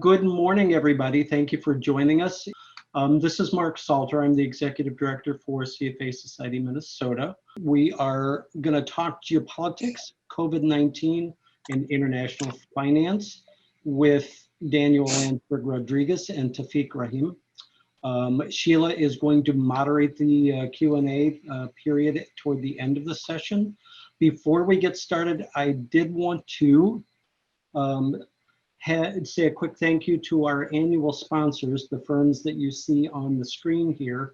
Good morning, everybody. Thank you for joining us. This is Mark Salter. I'm the Executive Director for CFA Society Minnesota. We are going to talk geopolitics, COVID-19, and international finance with Daniel Lansberg-Rodriguez and Taufiq Rahim. Sheila is going to moderate the Q&A period toward the end of the session. Before we get started, I did want to say a quick thank you to our annual sponsors, the firms that you see on the screen here,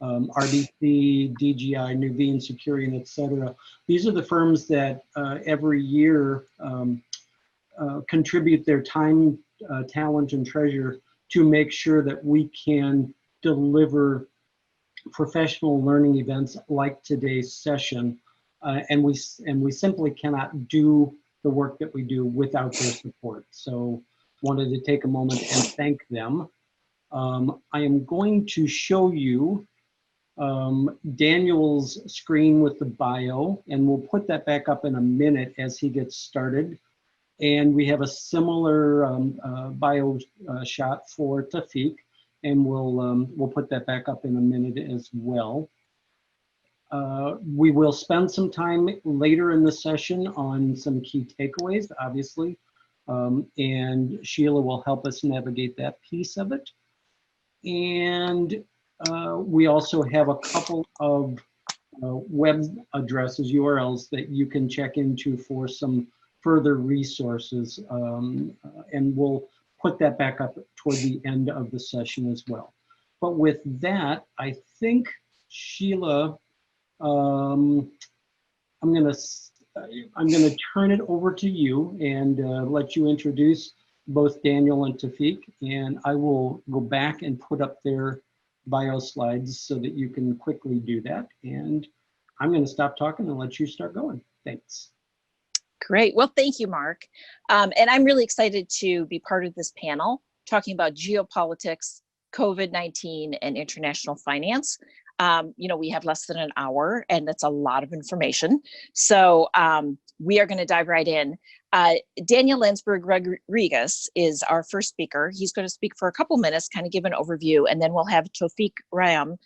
RBC, DGI, Nuveen Security, and et cetera. These are the firms that every year contribute their time, talent, and treasure to make sure that we can deliver professional learning events like today's session. And we simply cannot do the work that we do without their support. So wanted to take a moment and thank them. I am going to show you Daniel's screen with the bio, and we'll put that back up in a minute as he gets started. And we have a similar bio shot for Taufiq, and we'll put that back up in a minute as well. We will spend some time later in the session on some key takeaways, obviously, and Sheila will help us navigate that piece of it. And we also have a couple of web addresses, URLs, that you can check into for some further resources, and we'll put that back up toward the end of the session as well. But with that, I think, Sheila, I'm gonna turn it over to you and let you introduce both Daniel and Taufiq, and I will go back and put up their bio slides so that you can quickly do that. And I'm going to stop talking and let you start going. Thanks. Great. Well, thank you, Mark. And I'm really excited to be part of this panel talking about geopolitics, COVID-19, and international finance. You know, we have less than an hour, and that's a lot of information. So we are going to dive right in. Daniel Lansberg-Rodriguez is our first speaker. He's going to speak for a couple minutes, kind of give an overview, and then we'll have Taufiq Rahim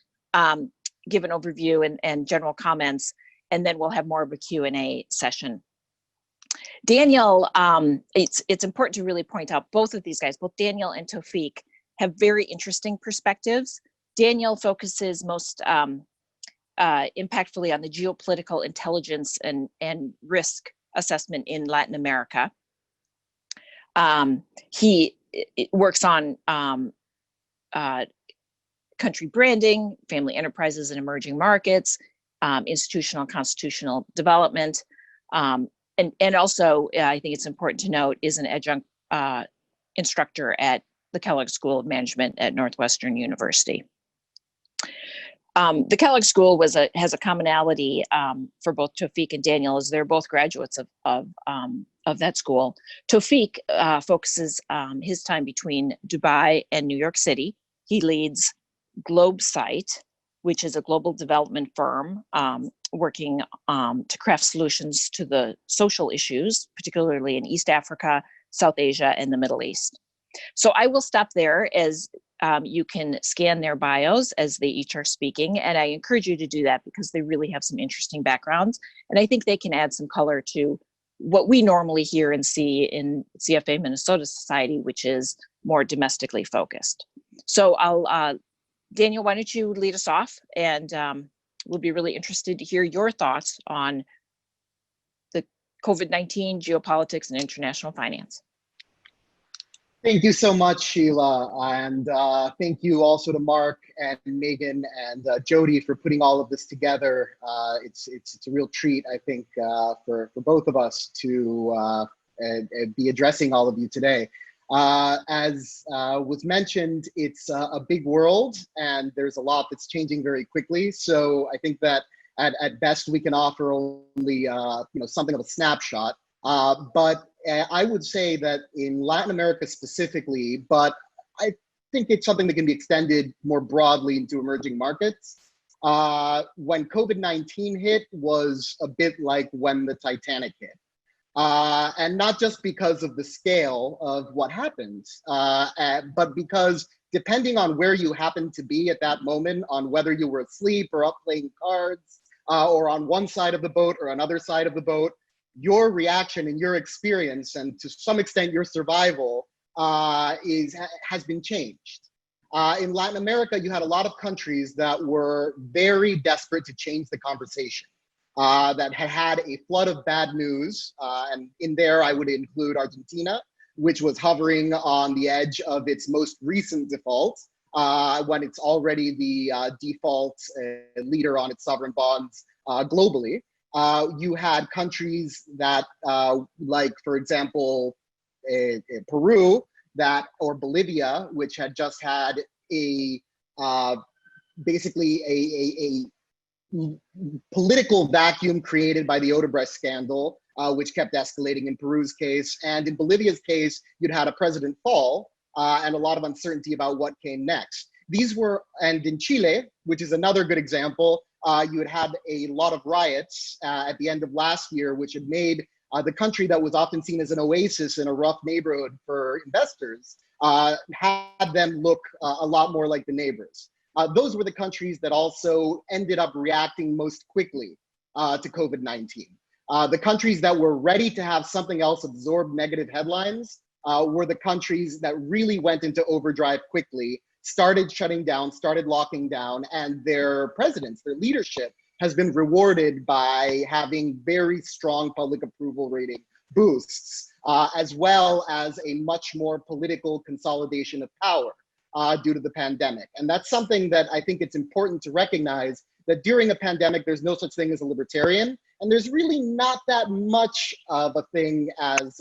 give an overview and general comments, and then we'll have more of a Q&A session. Daniel, it's important to really point out both of these guys, both Daniel and Taufiq, have very interesting perspectives. Daniel focuses most impactfully on the geopolitical intelligence and risk assessment in Latin America. He works on country branding, family enterprises and emerging markets, institutional and constitutional development, and also, I think it's important to note, is an adjunct instructor at the Kellogg School of Management at Northwestern University. The Kellogg School has a commonality for both Taufiq and Daniel, as they're both graduates of that school. Taufiq focuses his time between Dubai and New York City. He leads Globesight, which is a global development firm working to craft solutions to the social issues, particularly in East Africa, South Asia, and the Middle East. So I will stop there, as you can scan their bios as they each are speaking, and I encourage you to do that because they really have some interesting backgrounds, and I think they can add some color to what we normally hear and see in CFA Minnesota Society, which is more domestically focused. So Daniel, why don't you lead us off, and we'll be really interested to hear your thoughts on the COVID-19, geopolitics, and international finance. Thank you so much, Sheila, and thank you also to Mark and Megan and Jody for putting all of this together. It's a real treat, I think, for both of us to be addressing all of you today. As was mentioned, it's a big world, and there's a lot that's changing very quickly. So I think that at best we can offer only something of a snapshot. But I would say that in Latin America specifically, but I think it's something that can be extended more broadly into emerging markets. When COVID-19 hit was a bit like when the Titanic hit. And not just because of the scale of what happened, but because depending on where you happened to be at that moment, on whether you were asleep or up playing cards, or on one side of the boat or another side of the boat, your reaction and your experience, and to some extent your survival, has been changed. In Latin America, you had a lot of countries that were very desperate to change the conversation, that had had a flood of bad news. And in there, I would include Argentina, which was hovering on the edge of its most recent default, when it's already the default leader on its sovereign bonds globally. You had countries that, like, for example, Peru, or Bolivia, which had just had a basically a political vacuum created by the Odebrecht scandal, which kept escalating in Peru's case. And in Bolivia's case, you'd had a president fall and a lot of uncertainty about what came next. And in Chile, which is another good example, you had a lot of riots at the end of last year, which had made the country that was often seen as an oasis in a rough neighborhood for investors, had them look a lot more like the neighbors. Those were the countries that also ended up reacting most quickly to COVID-19. The countries that were ready to have something else absorb negative headlines were the countries that really went into overdrive quickly, started shutting down, started locking down, and their presidents, their leadership, has been rewarded by having very strong public approval rating boosts, as well as a much more political consolidation of power due to the pandemic. And that's something that I think it's important to recognize, that during a pandemic, there's no such thing as a libertarian, and there's really not that much of a thing as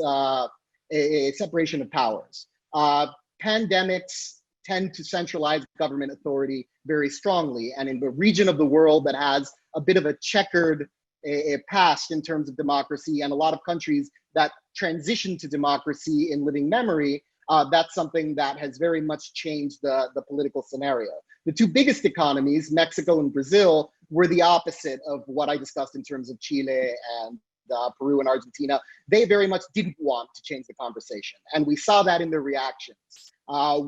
a separation of powers. Pandemics tend to centralize government authority very strongly. And in the region of the world that has a bit of a checkered past in terms of democracy, and a lot of countries that transition to democracy in living memory, that's something that has very much changed the political scenario. The two biggest economies, Mexico and Brazil, were the opposite of what I discussed in terms of Chile and Peru and Argentina. They very much didn't want to change the conversation. And we saw that in their reactions,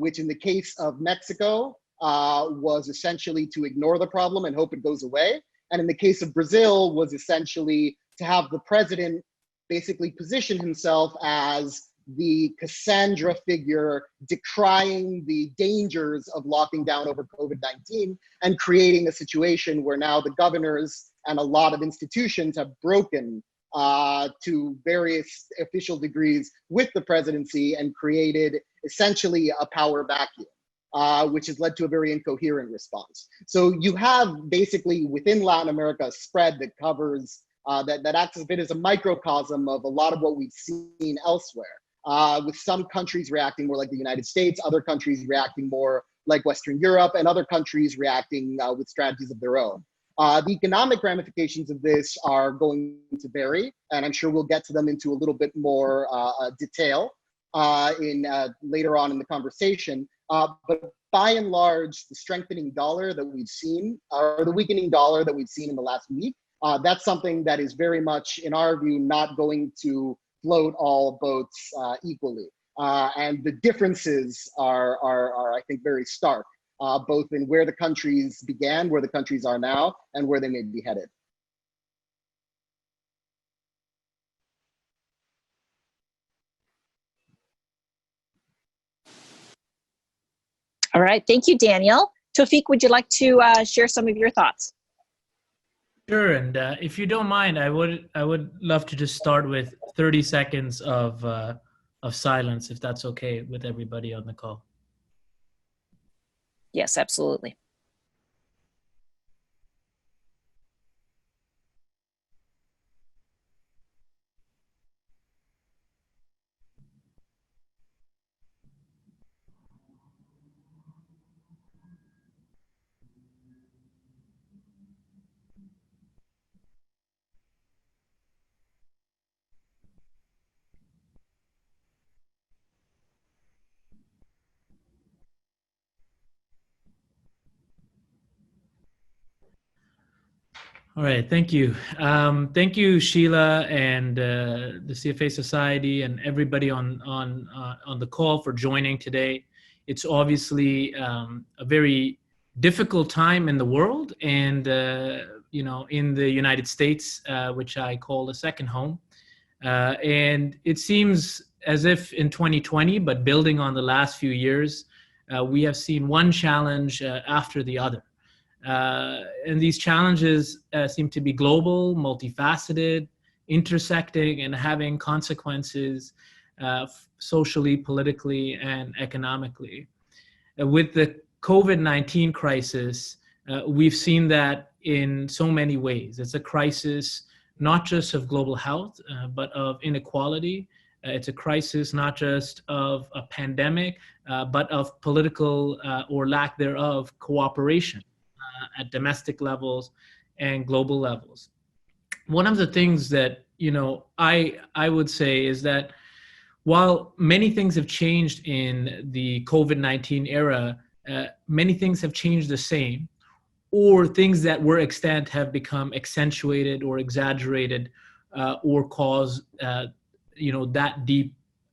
which in the case of Mexico was essentially to ignore the problem and hope it goes away. And in the case of Brazil was essentially to have the president basically position himself as the Cassandra figure, decrying the dangers of locking down over COVID-19 and creating a situation where now the governors and a lot of institutions have broken to various official degrees with the presidency and created essentially a power vacuum, which has led to a very incoherent response. So you have basically within Latin America a spread that covers, that acts a bit as a microcosm of a lot of what we've seen elsewhere, with some countries reacting more like the United States, other countries reacting more like Western Europe, and other countries reacting with strategies of their own. The economic ramifications of this are going to vary, and I'm sure we'll get to them into a little bit more detail later on in the conversation. But by and large, the strengthening dollar that we've seen, or the weakening dollar that we've seen in the last week, that's something that is very much, in our view, not going to float all boats equally. And the differences are, I think, very stark, both in where the countries began, where the countries are now, and where they may be headed. All right, thank you, Daniel. Taufiq, would you like to share some of your thoughts? Sure, and if you don't mind, I would love to just start with 30 seconds of silence, if that's okay with everybody on the call. Yes, absolutely. All right, thank you. Thank you, Sheila, and the CFA Society, and everybody on the call for joining today. It's obviously a very difficult time in the world, and in the United States, which I call a second home. And it seems as if in 2020, but building on the last few years, we have seen one challenge after the other. And these challenges seem to be global, multifaceted, intersecting, and having consequences socially, politically, and economically. With the COVID-19 crisis, we've seen that in so many ways. It's a crisis not just of global health, but of inequality. It's a crisis not just of a pandemic, but of political or lack thereof cooperation at domestic levels and global levels. One of the things that I would say is that while many things have changed in the COVID-19 era, many things have changed the same, or things that were extant have become accentuated or exaggerated, or cause that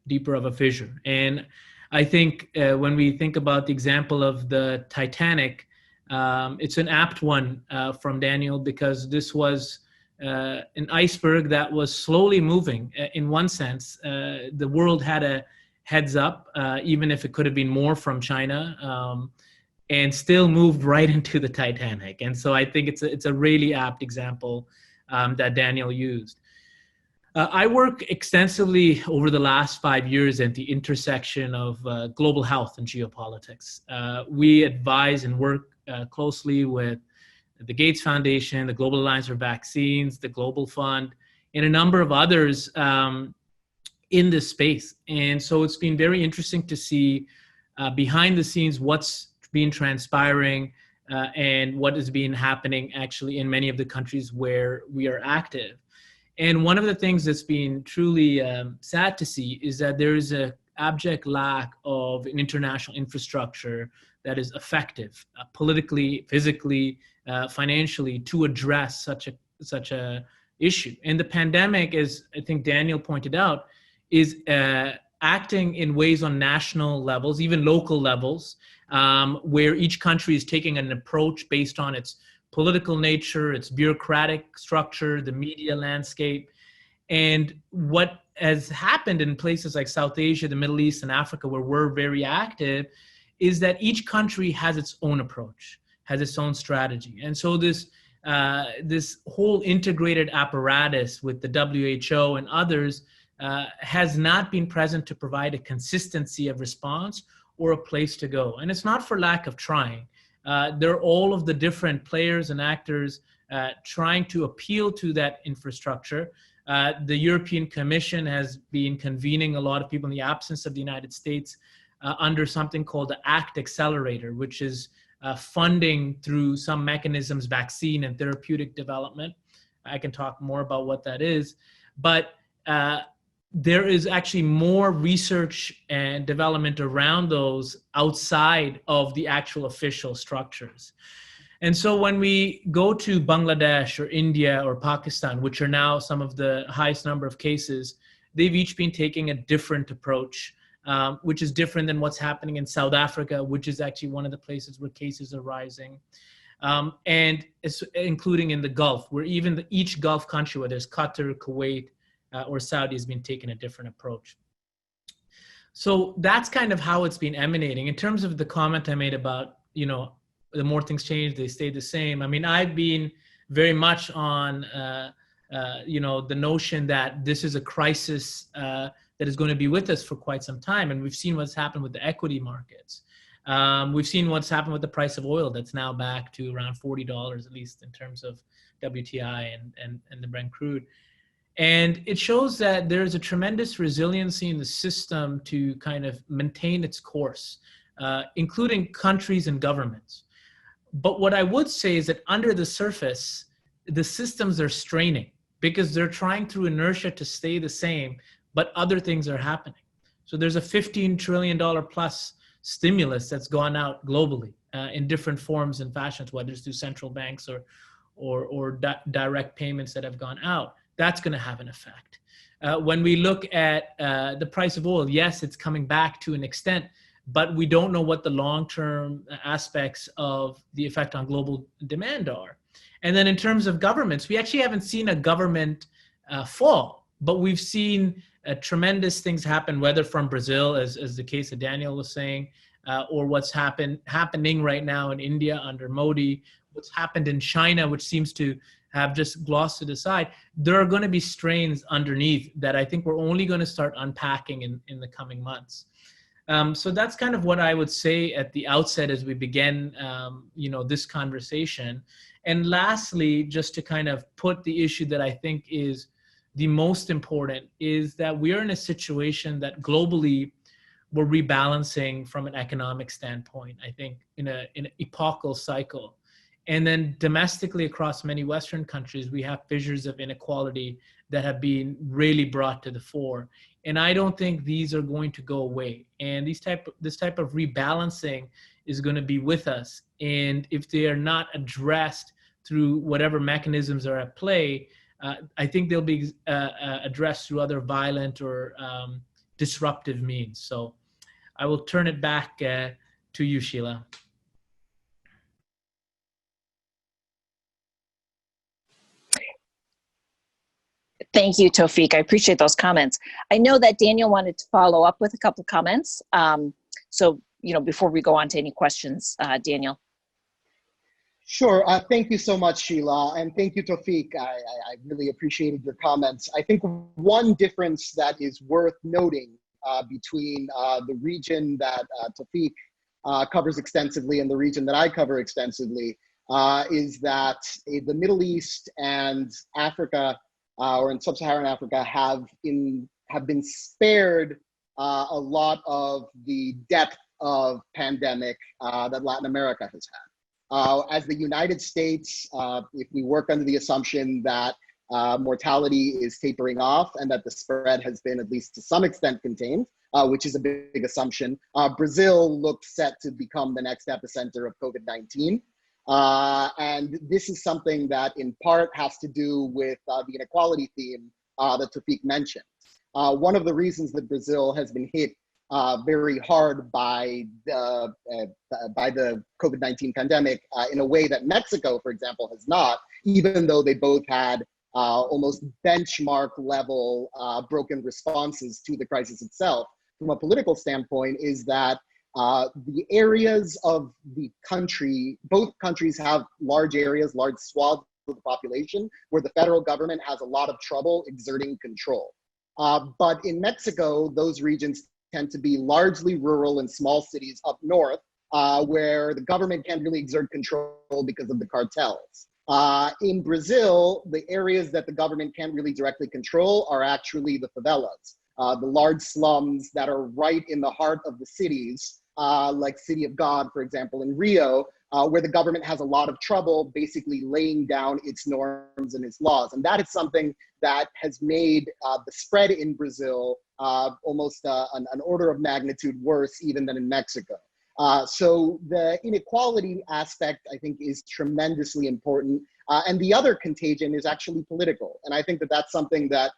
deeper of a fissure. And I think when we think about the example of the Titanic, it's an apt one from Daniel, because this was an iceberg that was slowly moving. In one sense, the world had a heads up, even if it could have been more from China, and still moved right into the Titanic. And so I think it's a really apt example that Daniel used. I work extensively over the last 5 years at the intersection of global health and geopolitics. We advise and work closely with the Gates Foundation, the Global Alliance for Vaccines, the Global Fund, and a number of others in this space. And so it's been very interesting to see behind the scenes what's been transpiring and what has been happening actually in many of the countries where we are active. And one of the things that's been truly sad to see is that there is an abject lack of an international infrastructure that is effective politically, physically, financially, to address such a issue. And the pandemic, as I think Daniel pointed out, is acting in ways on national levels, even local levels, where each country is taking an approach based on its political nature, its bureaucratic structure, the media landscape. And what has happened in places like South Asia, the Middle East, and Africa, where we're very active, is that each country has its own approach, has its own strategy. And so this whole integrated apparatus with the WHO and others has not been present to provide a consistency of response or a place to go. And it's not for lack of trying. There are all of the different players and actors trying to appeal to that infrastructure. The European Commission has been convening a lot of people in the absence of the United States under something called the ACT Accelerator, which is funding through some mechanisms, vaccine and therapeutic development. I can talk more about what that is. But there is actually more research and development around those outside of the actual official structures. And so when we go to Bangladesh or India or Pakistan, which are now some of the highest number of cases, they've each been taking a different approach, which is different than what's happening in South Africa, which is actually one of the places where cases are rising. And it's including in the Gulf, where even each Gulf country, whether it's Qatar, Kuwait, or Saudi, has been taking a different approach. So that's kind of how it's been emanating. In terms of the comment I made about, the more things change, they stay the same. I mean, I've been very much on, the notion that this is a crisis that is going to be with us for quite some time. And we've seen what's happened with the equity markets. We've seen what's happened with the price of oil that's now back to around $40, at least in terms of WTI and the Brent crude. And it shows that there's a tremendous resiliency in the system to kind of maintain its course, including countries and governments. But what I would say is that under the surface, the systems are straining because they're trying through inertia to stay the same, but other things are happening. So there's a $15 trillion plus stimulus that's gone out globally in different forms and fashions, whether it's through central banks direct payments that have gone out. That's going to have an effect. When we look at the price of oil, yes, it's coming back to an extent, but we don't know what the long-term aspects of the effect on global demand are. And then in terms of governments, we actually haven't seen a government fall, but we've seen tremendous things happen, whether from Brazil, as the case that Daniel was saying, or what's happening right now in India under Modi, what's happened in China, which seems to have just glossed it aside. There are going to be strains underneath that I think we're only going to start unpacking in the coming months. So that's kind of what I would say at the outset as we begin, this conversation. And lastly, just to kind of put the issue that I think is the most important, is that we're in a situation that globally we're rebalancing from an economic standpoint, I think, in an epochal cycle. And then domestically across many Western countries, we have fissures of inequality that have been really brought to the fore. And I don't think these are going to go away. And this type of rebalancing is going to be with us. And if they are not addressed through whatever mechanisms are at play, I think they'll be addressed through other violent or disruptive means. So I will turn it back to you, Sheila. Thank you, Taufiq. I appreciate those comments. I know that Daniel wanted to follow up with a couple of comments. So, before we go on to any questions, Daniel. Sure. Thank you so much, Sheila. And thank you, Taufiq. I really appreciated your comments. I think one difference that is worth noting between the region that Taufiq covers extensively and the region that I cover extensively is that the Middle East and Africa, or in sub-Saharan Africa, have been spared a lot of the depth of pandemic that Latin America has had. As the United States, if we work under the assumption that mortality is tapering off and that the spread has been at least to some extent contained, which is a big assumption, Brazil looks set to become the next epicenter of COVID-19. And this is something that in part has to do with the inequality theme that Taufiq mentioned. One of the reasons that Brazil has been hit very hard by the COVID-19 pandemic in a way that Mexico, for example, has not, even though they both had almost benchmark level broken responses to the crisis itself. From a political standpoint, is that the areas of the country, both countries have large areas, large swaths of the population where the federal government has a lot of trouble exerting control. But in Mexico, those regions tend to be largely rural and small cities up north, where the government can't really exert control because of the cartels. In Brazil, the areas that the government can't really directly control are actually the favelas, the large slums that are right in the heart of the cities, like City of God, for example, in Rio, where the government has a lot of trouble basically laying down its norms and its laws. And that is something that has made the spread in Brazil almost an order of magnitude worse even than in Mexico. So the inequality aspect, I think, is tremendously important. And the other contagion is actually political. And I think that that's something that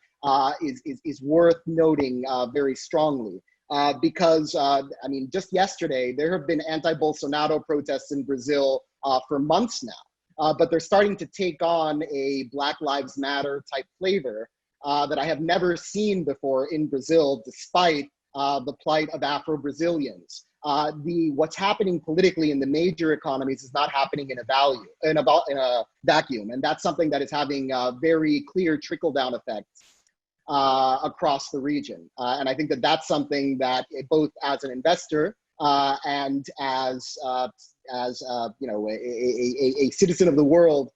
is worth noting very strongly. Because, I mean, just yesterday, there have been anti-Bolsonaro protests in Brazil for months now. But they're starting to take on a Black Lives Matter type flavor that I have never seen before in Brazil, despite the plight of Afro-Brazilians. What's happening politically in the major economies is not happening in a vacuum. And that's something that is having very clear trickle-down effects across the region. And I think that that's something that both as an investor and as you know, a citizen of the world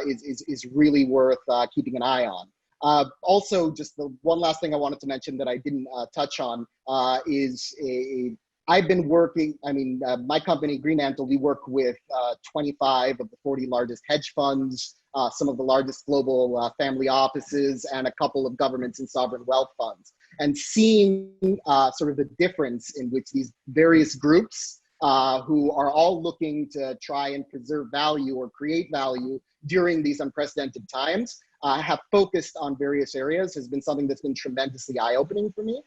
is really worth keeping an eye on. Also, just the one last thing I wanted to mention that I didn't touch on is I've been working, I mean, my company, Greenmantle, we work with 25 of the 40 largest hedge funds, some of the largest global family offices, and a couple of governments and sovereign wealth funds. And seeing sort of the difference in which these various groups who are all looking to try and preserve value or create value during these unprecedented times, have focused on various areas has been something that's been tremendously eye-opening for me.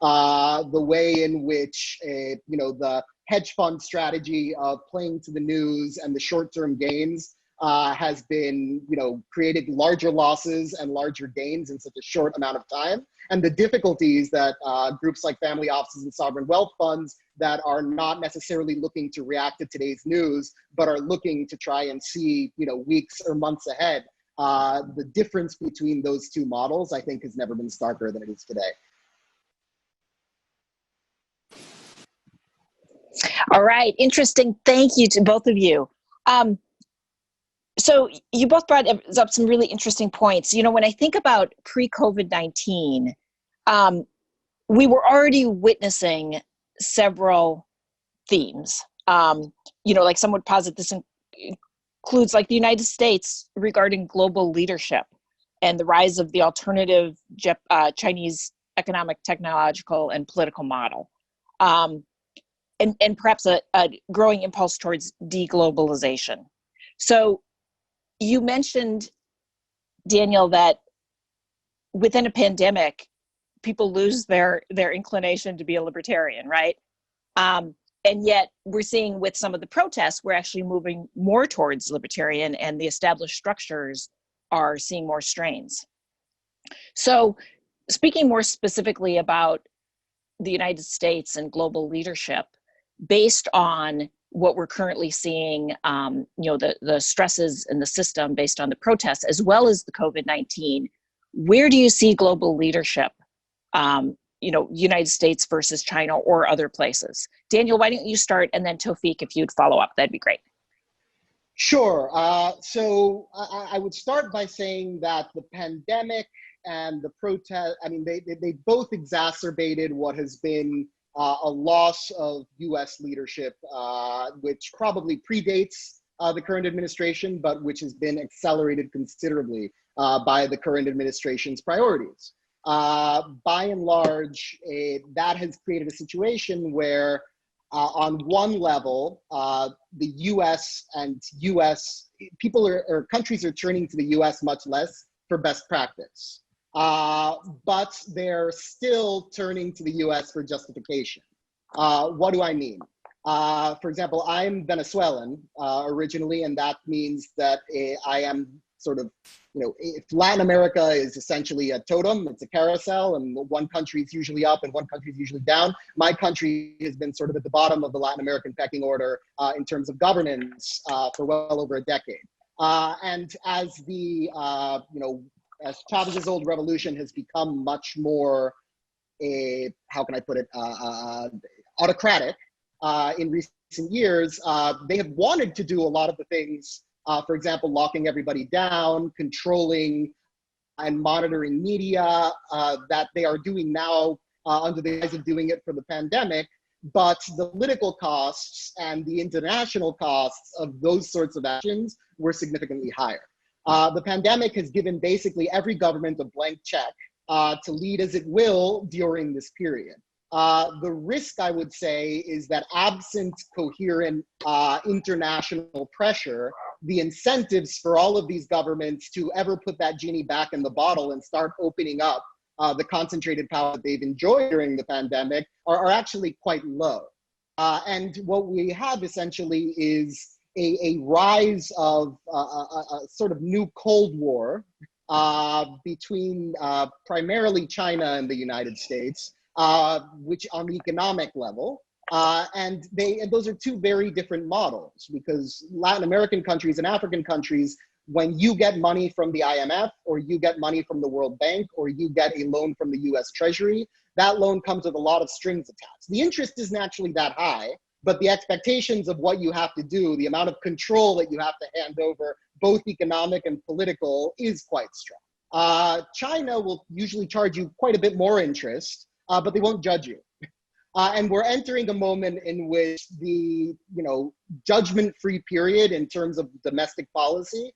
The way in which, the hedge fund strategy of playing to the news and the short-term gains has been, creating larger losses and larger gains in such a short amount of time. And the difficulties that groups like family offices and sovereign wealth funds that are not necessarily looking to react to today's news, but are looking to try and see, weeks or months ahead. The difference between those two models, I think, has never been starker than it is today. All right, interesting. Thank you to both of you. So you both brought up some really interesting points. When I think about pre-COVID-19, we were already witnessing several themes. Like some would posit this includes like the United States regarding global leadership and the rise of the alternative Chinese economic, technological, and political model. And perhaps a growing impulse towards deglobalization. So you mentioned, Daniel, that within a pandemic, people lose their inclination to be a libertarian, right? And yet we're seeing with some of the protests, we're actually moving more towards libertarian, and the established structures are seeing more strains. So speaking more specifically about the United States and global leadership, based on what we're currently seeing, the stresses in the system based on the protests, as well as the COVID-19, where do you see global leadership, United States versus China or other places? Daniel, why don't you start, and then Taufiq, if you'd follow up, that'd be great. Sure. So I would start by saying that the pandemic and the protest, they both exacerbated what has been a loss of US leadership, which probably predates the current administration, but which has been accelerated considerably by the current administration's priorities. By and large, that has created a situation where on one level, the US and people or countries are turning to the US much less for best practice. But they're still turning to the US for justification. What do I mean? For example, I'm Venezuelan originally, and that means that I am sort of, if Latin America is essentially a totem, it's a carousel, and one country is usually up and one country is usually down. My country has been sort of at the bottom of the Latin American pecking order in terms of governance for well over a decade. And as the, as Chavez's old revolution has become much more, how can I put it, autocratic in recent years, they have wanted to do a lot of the things, for example, locking everybody down, controlling and monitoring media that they are doing now under the guise of doing it for the pandemic. But the political costs and the international costs of those sorts of actions were significantly higher. The pandemic has given basically every government a blank check to lead as it will during this period. The risk, I would say, is that absent coherent international pressure, the incentives for all of these governments to ever put that genie back in the bottle and start opening up the concentrated power that they've enjoyed during the pandemic are actually quite low. And what we have essentially is a rise of a sort of new Cold War between primarily China and the United States, which on the economic level, and those are two very different models, because Latin American countries and African countries, when you get money from the IMF, or you get money from the World Bank, or you get a loan from the US Treasury, that loan comes with a lot of strings attached. The interest isn't actually that high, but the expectations of what you have to do, the amount of control that you have to hand over, both economic and political, is quite strong. China will usually charge you quite a bit more interest, but they won't judge you. And we're entering a moment in which the judgment-free period in terms of domestic policy,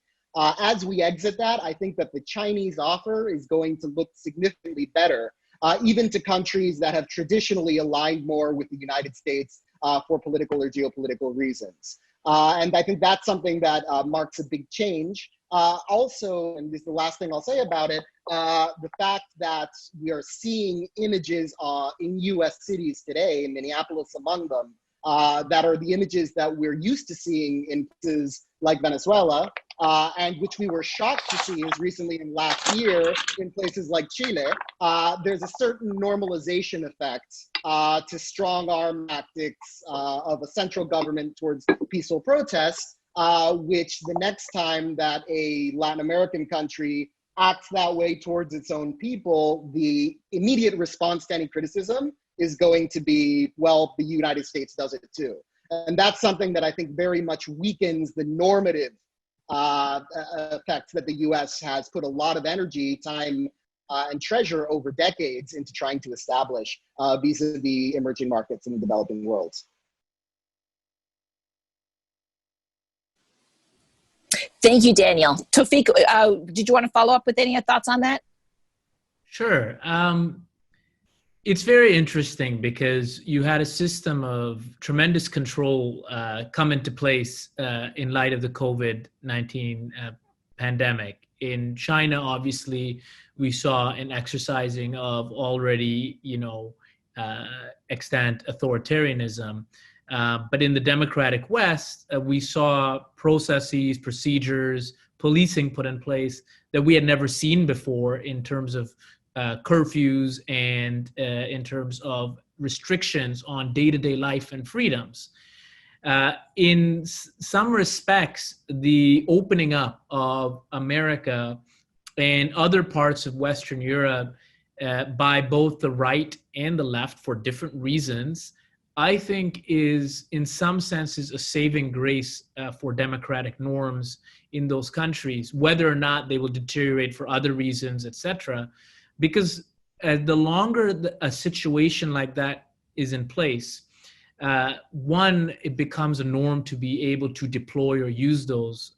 as we exit that, I think that the Chinese offer is going to look significantly better, even to countries that have traditionally aligned more with the United States for political or geopolitical reasons. And I think that's something that marks a big change. Also, and this is the last thing I'll say about it, the fact that we are seeing images in US cities today, Minneapolis among them, that are the images that we're used to seeing in places like Venezuela, and which we were shocked to see as recently in last year in places like Chile. There's a certain normalization effect to strong arm tactics of a central government towards peaceful protests, which the next time that a Latin American country acts that way towards its own people, the immediate response to any criticism is going to be, well, the United States does it too. And that's something that I think very much weakens the normative effect that the US has put a lot of energy, time, and treasure over decades into trying to establish vis-a-vis emerging markets in the developing world. Thank you, Daniel. Taufiq, did you want to follow up with any thoughts on that? Sure. It's very interesting because you had a system of tremendous control come into place in light of the COVID-19 pandemic. In China, obviously, we saw an exercising of already, extant authoritarianism. But in the democratic West, we saw processes, procedures, policing put in place that we had never seen before in terms of curfews and in terms of restrictions on day-to-day life and freedoms. In some respects, the opening up of America and other parts of Western Europe by both the right and the left for different reasons, I think is in some senses a saving grace for democratic norms in those countries, whether or not they will deteriorate for other reasons, etc. Because the longer a situation like that is in place, one, it becomes a norm to be able to deploy or use those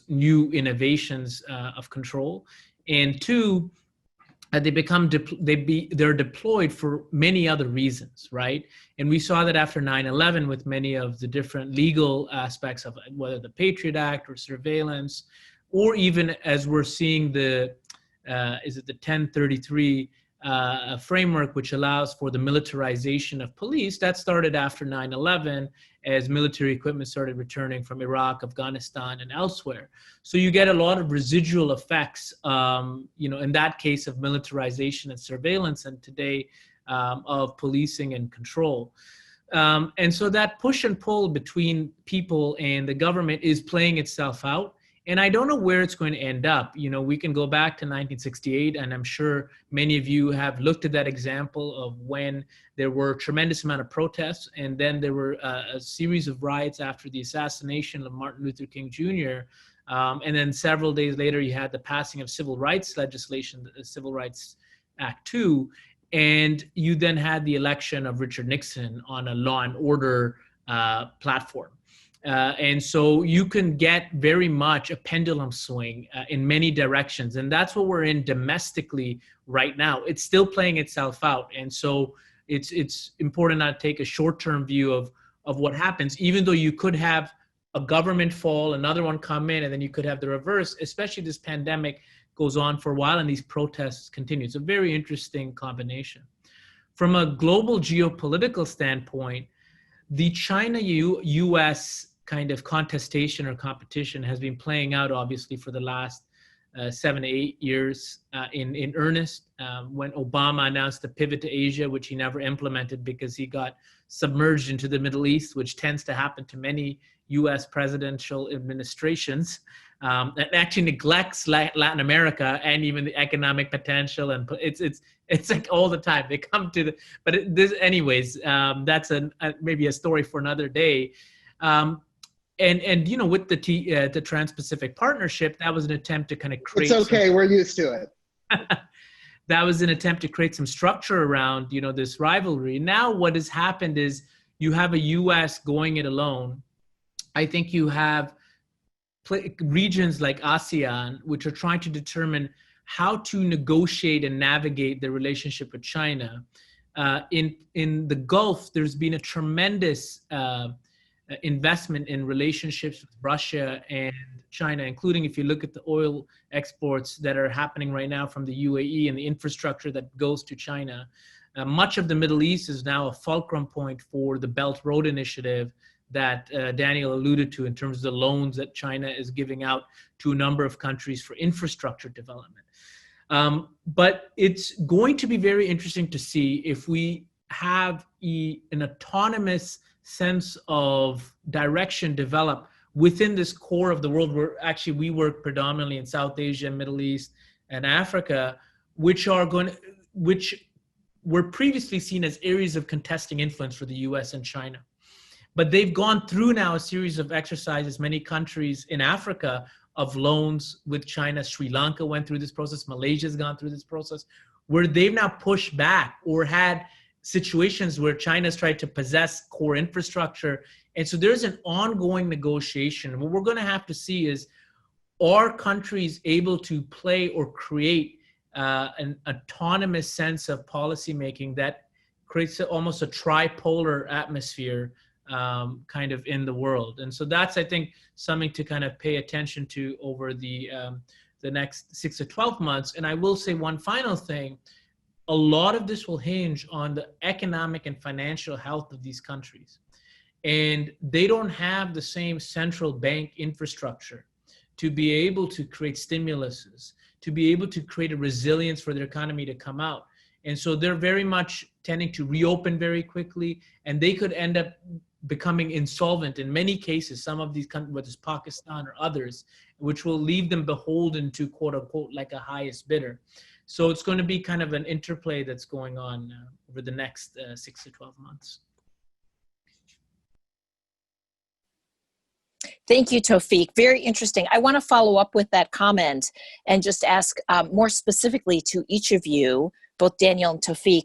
new innovations of control, and two, they're deployed for many other reasons, right? And we saw that after 9/11 with many of the different legal aspects of whether the Patriot Act or surveillance, or even as we're seeing the 1033 framework, which allows for the militarization of police. That started after 9/11 as military equipment started returning from Iraq, Afghanistan, and elsewhere. So you get a lot of residual effects, in that case of militarization and surveillance, and today of policing and control. And so that push and pull between people and the government is playing itself out. And I don't know where it's going to end up. We can go back to 1968, and I'm sure many of you have looked at that example of when there were a tremendous amount of protests, and then there were a series of riots after the assassination of Martin Luther King Jr. And then several days later, you had the passing of civil rights legislation, the Civil Rights Act 2, and you then had the election of Richard Nixon on a law and order platform. And so you can get very much a pendulum swing in many directions. And that's what we're in domestically right now. It's still playing itself out. And so it's important not to take a short-term view of what happens, even though you could have a government fall, another one come in, and then you could have the reverse, especially this pandemic goes on for a while and these protests continue. It's a very interesting combination. From a global geopolitical standpoint, the China-US kind of contestation or competition has been playing out obviously for the last 7 to 8 years in earnest. When Obama announced the pivot to Asia, which he never implemented because he got submerged into the Middle East, which tends to happen to many US presidential administrations, that actually neglects Latin America and even the economic potential. And it's like all the time they come to the, but anyways, that's maybe a story for another day. And with the Trans-Pacific Partnership, that was an attempt to kind of create. It's okay, we're used to it. That was an attempt to create some structure around, this rivalry. Now what has happened is you have a U.S. going it alone. I think you have regions like ASEAN, which are trying to determine how to negotiate and navigate the relationship with China. in the Gulf, there's been a tremendous investment in relationships with Russia and China, including if you look at the oil exports that are happening right now from the UAE and the infrastructure that goes to China. Much of the Middle East is now a fulcrum point for the Belt Road Initiative that Daniel alluded to in terms of the loans that China is giving out to a number of countries for infrastructure development. But it's going to be very interesting to see if we have an autonomous sense of direction develop within this core of the world, where actually we work predominantly in South Asia, Middle East, and Africa, which were previously seen as areas of contesting influence for the US and China. But they've gone through now a series of exercises, many countries in Africa, of loans with China. Sri Lanka went through this process. Malaysia's gone through this process, where they've now pushed back or had situations where China's tried to possess core infrastructure. And so there's an ongoing negotiation. What we're going to have to see is, are countries able to play or create an autonomous sense of policymaking that creates almost a tripolar atmosphere kind of in the world. And so that's, I think, something to kind of pay attention to over the next 6 to 12 months. And I will say one final thing. A lot of this will hinge on the economic and financial health of these countries. And they don't have the same central bank infrastructure to be able to create stimuluses, to be able to create a resilience for their economy to come out. And so they're very much tending to reopen very quickly, and they could end up becoming insolvent in many cases, some of these countries, whether it's Pakistan or others, which will leave them beholden to, quote unquote, like a highest bidder. So it's going to be kind of an interplay that's going on over the next 6 to 12 months. Thank you, Taufiq. Very interesting. I want to follow up with that comment and just ask more specifically to each of you, both Daniel and Taufiq,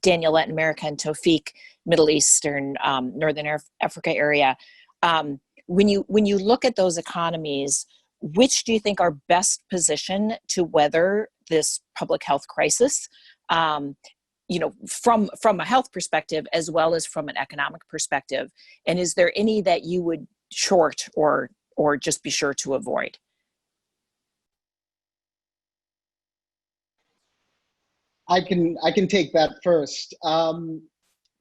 Daniel Latin America and Taufiq Middle Eastern, Northern Africa area. When you look at those economies, which do you think are best positioned to weather this public health crisis? You know, from a health perspective as well as from an economic perspective. And is there any that you would short or just be sure to avoid? I can take that first.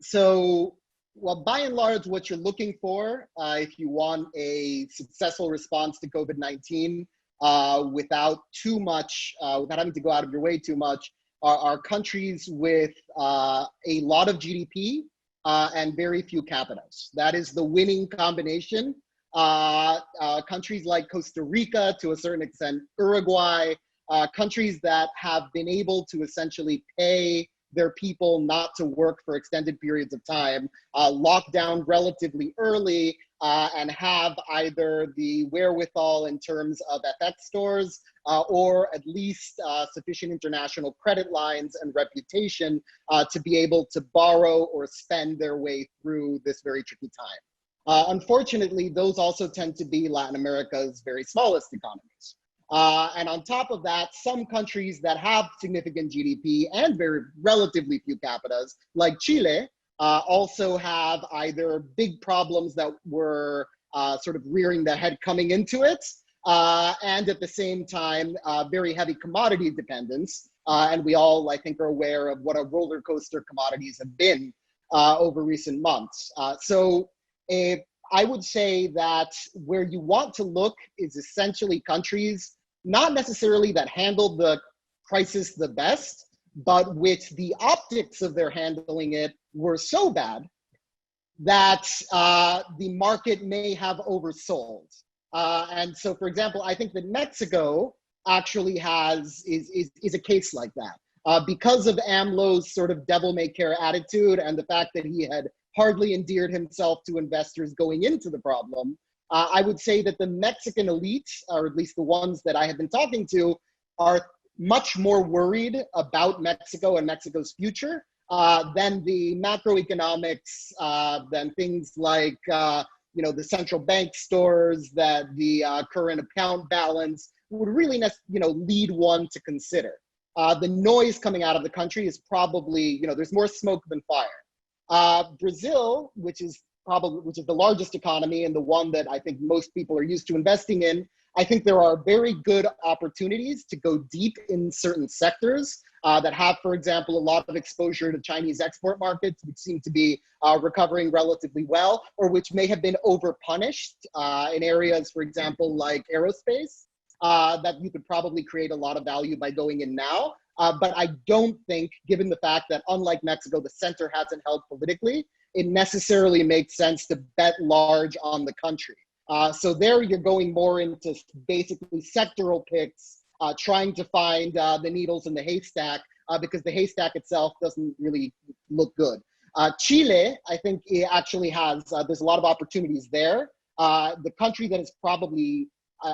So, well, by and large, what you're looking for, if you want a successful response to COVID-19 without too much, without having to go out of your way too much, are countries with a lot of GDP and very few capitas. That is the winning combination. Countries like Costa Rica, to a certain extent, Uruguay, countries that have been able to essentially pay their people not to work for extended periods of time, lock down relatively early, and have either the wherewithal in terms of FX stores or at least sufficient international credit lines and reputation to be able to borrow or spend their way through this very tricky time. Unfortunately, those also tend to be Latin America's very smallest economies. And on top of that, some countries that have significant GDP and very relatively few capitas, like Chile, also have either big problems that were sort of rearing their head coming into it, and at the same time, very heavy commodity dependence. And we all, I think, are aware of what a roller coaster commodities have been over recent months. So I would say that where you want to look is essentially countries not necessarily that handled the crisis the best, but which the optics of their handling it were so bad that the market may have oversold. And so, for example, I think that Mexico actually is a case like that. Because of AMLO's sort of devil-may-care attitude and the fact that he had hardly endeared himself to investors going into the problem, I would say that the Mexican elite, or at least the ones that I have been talking to, are much more worried about Mexico and Mexico's future than the macroeconomics, than things like the central bank stores, that the current account balance would really lead one to consider. the noise coming out of the country is probably, there's more smoke than fire. Brazil, which is the largest economy and the one that I think most people are used to investing in, I think there are very good opportunities to go deep in certain sectors that have, for example, a lot of exposure to Chinese export markets, which seem to be recovering relatively well, or which may have been overpunished in areas, for example, like aerospace, that you could probably create a lot of value by going in now. But I don't think, given the fact that unlike Mexico, the center hasn't held politically, it necessarily makes sense to bet large on the country. So there you're going more into basically sectoral picks, trying to find the needles in the haystack, because the haystack itself doesn't really look good. Chile, I think it actually has, there's a lot of opportunities there. The country that is probably,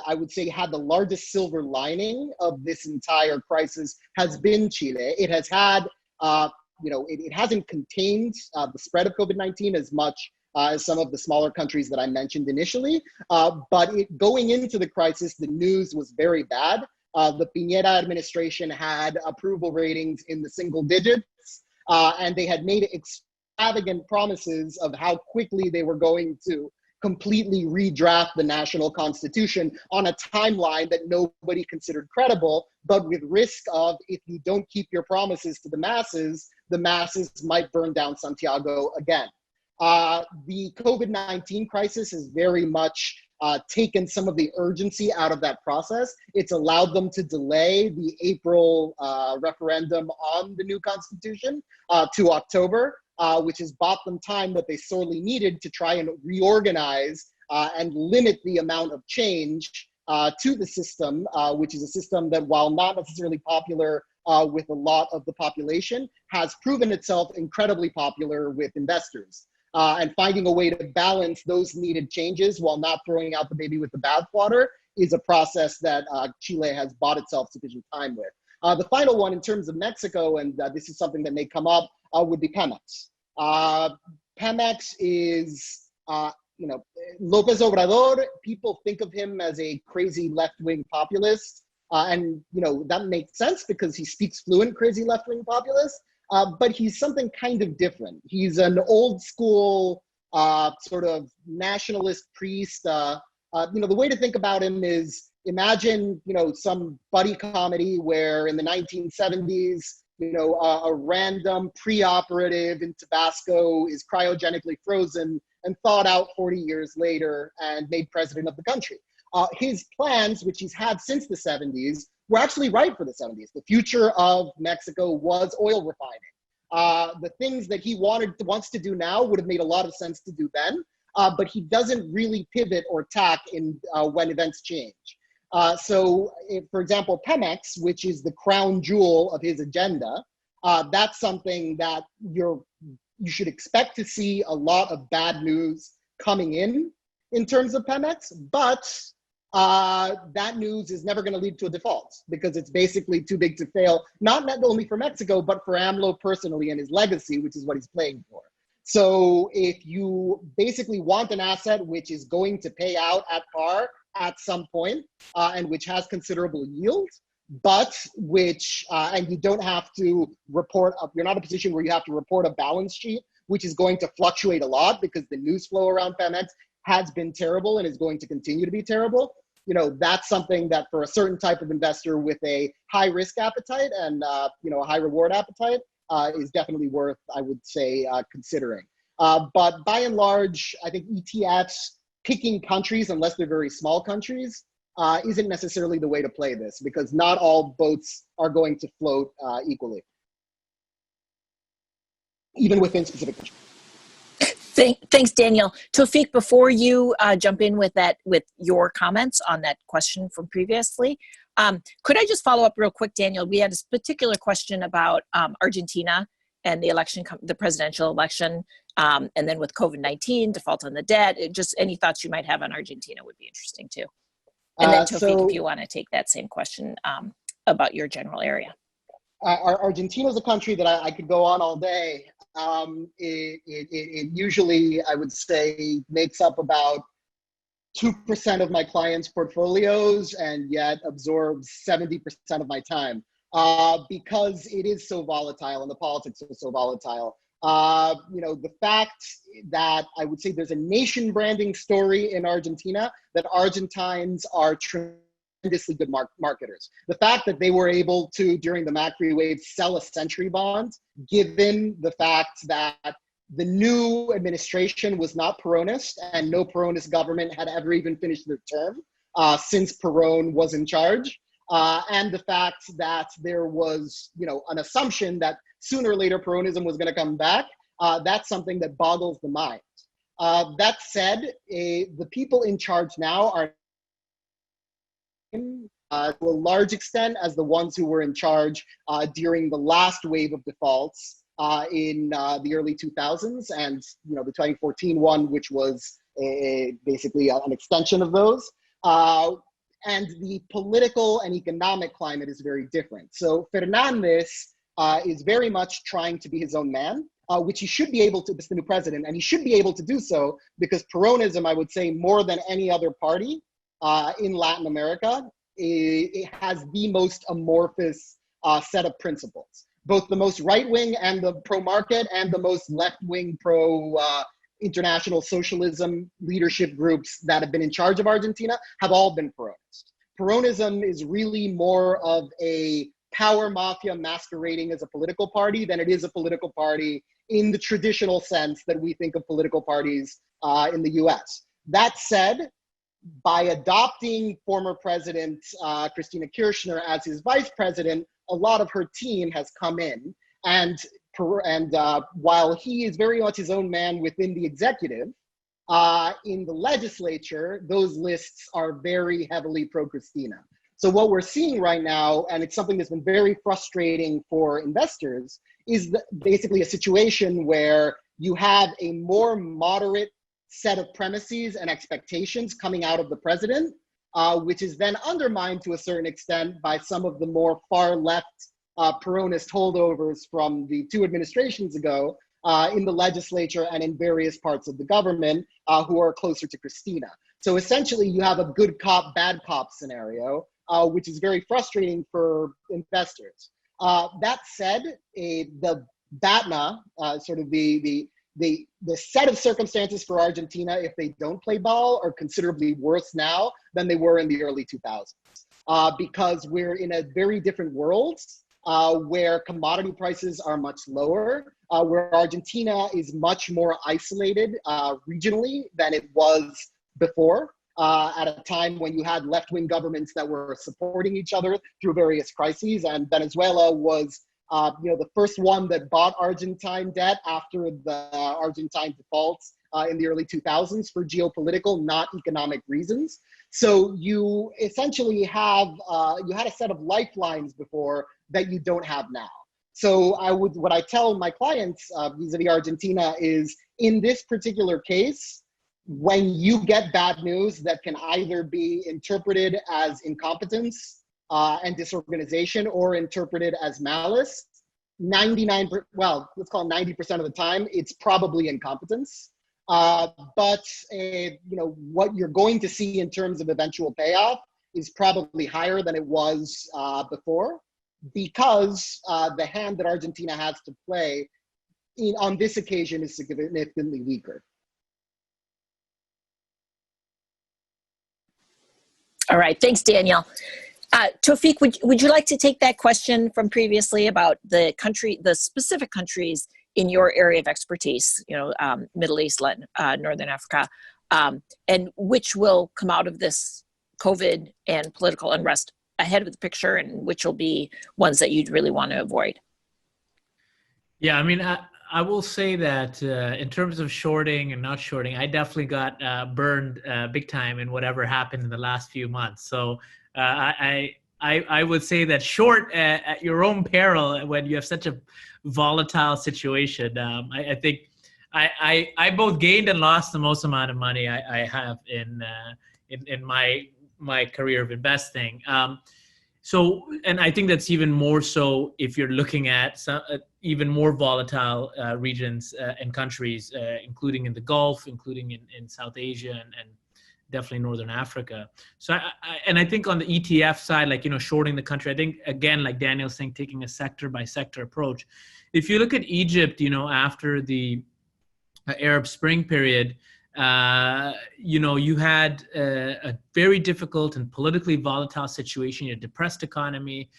I would say, had the largest silver lining of this entire crisis has been Chile. It has had, it hasn't contained the spread of COVID-19 as much as some of the smaller countries that I mentioned initially. But going into the crisis, the news was very bad. The Piñera administration had approval ratings in the single digits, and they had made extravagant promises of how quickly they were going to completely redraft the national constitution on a timeline that nobody considered credible, but with risk of, if you don't keep your promises to the masses might burn down Santiago again. The COVID-19 crisis has very much taken some of the urgency out of that process. It's allowed them to delay the April referendum on the new constitution to October, which has bought them time that they sorely needed to try and reorganize and limit the amount of change to the system, which is a system that, while not necessarily popular with a lot of the population, has proven itself incredibly popular with investors. And finding a way to balance those needed changes while not throwing out the baby with the bathwater is a process that Chile has bought itself sufficient time with. The final one, in terms of Mexico, and this is something that may come up, would be Pemex. Pemex is, López Obrador, people think of him as a crazy left-wing populist. And, that makes sense because he speaks fluent crazy left-wing populist. But he's something kind of different. He's an old school sort of nationalist priest. The way to think about him is, imagine, some buddy comedy where in the 1970s, a random pre-operative in Tabasco is cryogenically frozen and thawed out 40 years later and made president of the country. His plans, which he's had since the 70s, were actually right for the 70s. The future of Mexico was oil refining. The things that he wants to do now would have made a lot of sense to do then, but he doesn't really pivot or tack in when events change. So, for example, Pemex, which is the crown jewel of his agenda, that's something that you should expect to see a lot of bad news coming in terms of Pemex, but that news is never going to lead to a default because it's basically too big to fail, not only for Mexico, but for AMLO personally and his legacy, which is what he's playing for. So if you basically want an asset which is going to pay out at par at some point, and which has considerable yield, but which, and you don't have to report, you're not in a position where you have to report a balance sheet, which is going to fluctuate a lot because the news flow around Pemex has been terrible and is going to continue to be terrible. That's something that for a certain type of investor with a high risk appetite and a high reward appetite is definitely worth, I would say, considering. But by and large, I think ETFs, picking countries, unless they're very small countries, isn't necessarily the way to play this because not all boats are going to float equally, even within specific countries. Thanks, Daniel. Taufiq, before you jump in with your comments on that question from previously, could I just follow up real quick, Daniel? We had a particular question about Argentina and the election, the presidential election, and then with COVID-19, default on the debt. Just any thoughts you might have on Argentina would be interesting too. And then Taufiq, if you want to take that same question about your general area. Argentina is a country that I could go on all day. It usually, I would say, makes up about 2% of my clients' portfolios and yet absorbs 70% of my time. because it is so volatile and the politics are so volatile. The fact that I would say there's a nation branding story in Argentina, that Argentines are tremendously good marketers. The fact that they were able to, during the Macri wave, sell a century bond, given the fact that the new administration was not Peronist and no Peronist government had ever even finished their term since Perón was in charge. And the fact that there was, an assumption that sooner or later Peronism was going to come back, that's something that boggles the mind. That said, the people in charge now are to a large extent as the ones who were in charge during the last wave of defaults in the early 2000s, and the 2014 one, which was basically an extension of those. And the political and economic climate is very different. So Fernandez is very much trying to be his own man, which he should be able to, this is the new president, and he should be able to do so because Peronism, I would say, more than any other party in Latin America, it has the most amorphous set of principles. Both the most right-wing and the pro-market and the most left-wing international socialism leadership groups that have been in charge of Argentina have all been Peronist. Peronism is really more of a power mafia masquerading as a political party than it is a political party in the traditional sense that we think of political parties in the US. That said, by adopting former President Cristina Kirchner as his vice president, a lot of her team has come in, and while he is very much his own man within the executive, in the legislature, those lists are very heavily pro-Cristina. So what we're seeing right now, and it's something that's been very frustrating for investors, is basically a situation where you have a more moderate set of premises and expectations coming out of the president, which is then undermined to a certain extent by some of the more far left Peronist holdovers from the two administrations ago in the legislature and in various parts of the government who are closer to Cristina. So essentially you have a good cop, bad cop scenario, which is very frustrating for investors. That said, the BATNA, sort of the set of circumstances for Argentina, if they don't play ball, are considerably worse now than they were in the early 2000s, because we're in a very different world where commodity prices are much lower, where Argentina is much more isolated regionally than it was before, at a time when you had left-wing governments that were supporting each other through various crises, and Venezuela was the first one that bought Argentine debt after the Argentine defaults in the early 2000s for geopolitical, not economic reasons. So you essentially have, you had a set of lifelines before that you don't have now. So what I tell my clients vis-a-vis Argentina is, in this particular case, when you get bad news that can either be interpreted as incompetence and disorganization, or interpreted as malice, let's call it 90% of the time, it's probably incompetence. But what you're going to see in terms of eventual payoff is probably higher than it was before, because the hand that Argentina has to play on this occasion is significantly weaker. All right, thanks, Daniel. Taufiq, would you like to take that question from previously about the specific countries in your area of expertise, Middle East, Latin, Northern Africa, and which will come out of this COVID and political unrest ahead of the picture, and which will be ones that you'd really want to avoid? Yeah, I mean, I will say that in terms of shorting and not shorting, I definitely got burned big time in whatever happened in the last few months. So I would say that short at your own peril when you have such a volatile situation. I think I both gained and lost the most amount of money I have in my career of investing. So, and I think that's even more so if you're looking at some even more volatile regions and countries, including in the Gulf, including in South Asia definitely Northern Africa. So I think on the ETF side, like, shorting the country, I think, again, like Daniel's saying, taking a sector by sector approach. If you look at Egypt, after the Arab Spring period, you had a very difficult and politically volatile situation, a depressed economy,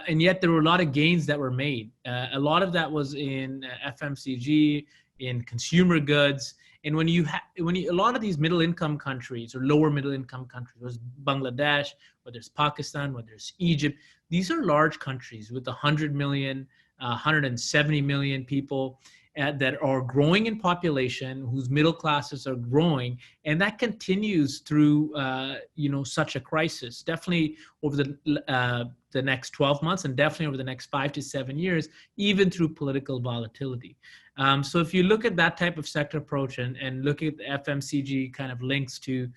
and yet there were a lot of gains that were made. A lot of that was in FMCG, in consumer goods. And when a lot of these middle income countries or lower middle income countries, whether it's Bangladesh, whether it's Pakistan, whether it's Egypt, these are large countries with 100 million, 170 million people that are growing in population, whose middle classes are growing, and that continues through such a crisis. Definitely over the next 12 months, and definitely over the next 5 to 7 years, even through political volatility. So if you look at that type of sector approach and look at the FMCG kind of links to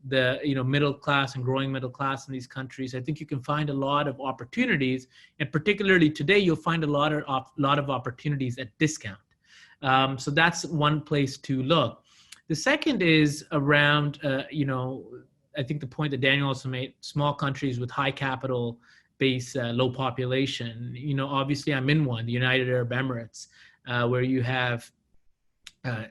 the middle class and growing middle class in these countries, I think you can find a lot of opportunities, and particularly today, you'll find a lot of opportunities at discount. So that's one place to look. The second is around, I think the point that Daniel also made, small countries with high capital base, low population. Obviously I'm in one, the United Arab Emirates, where you have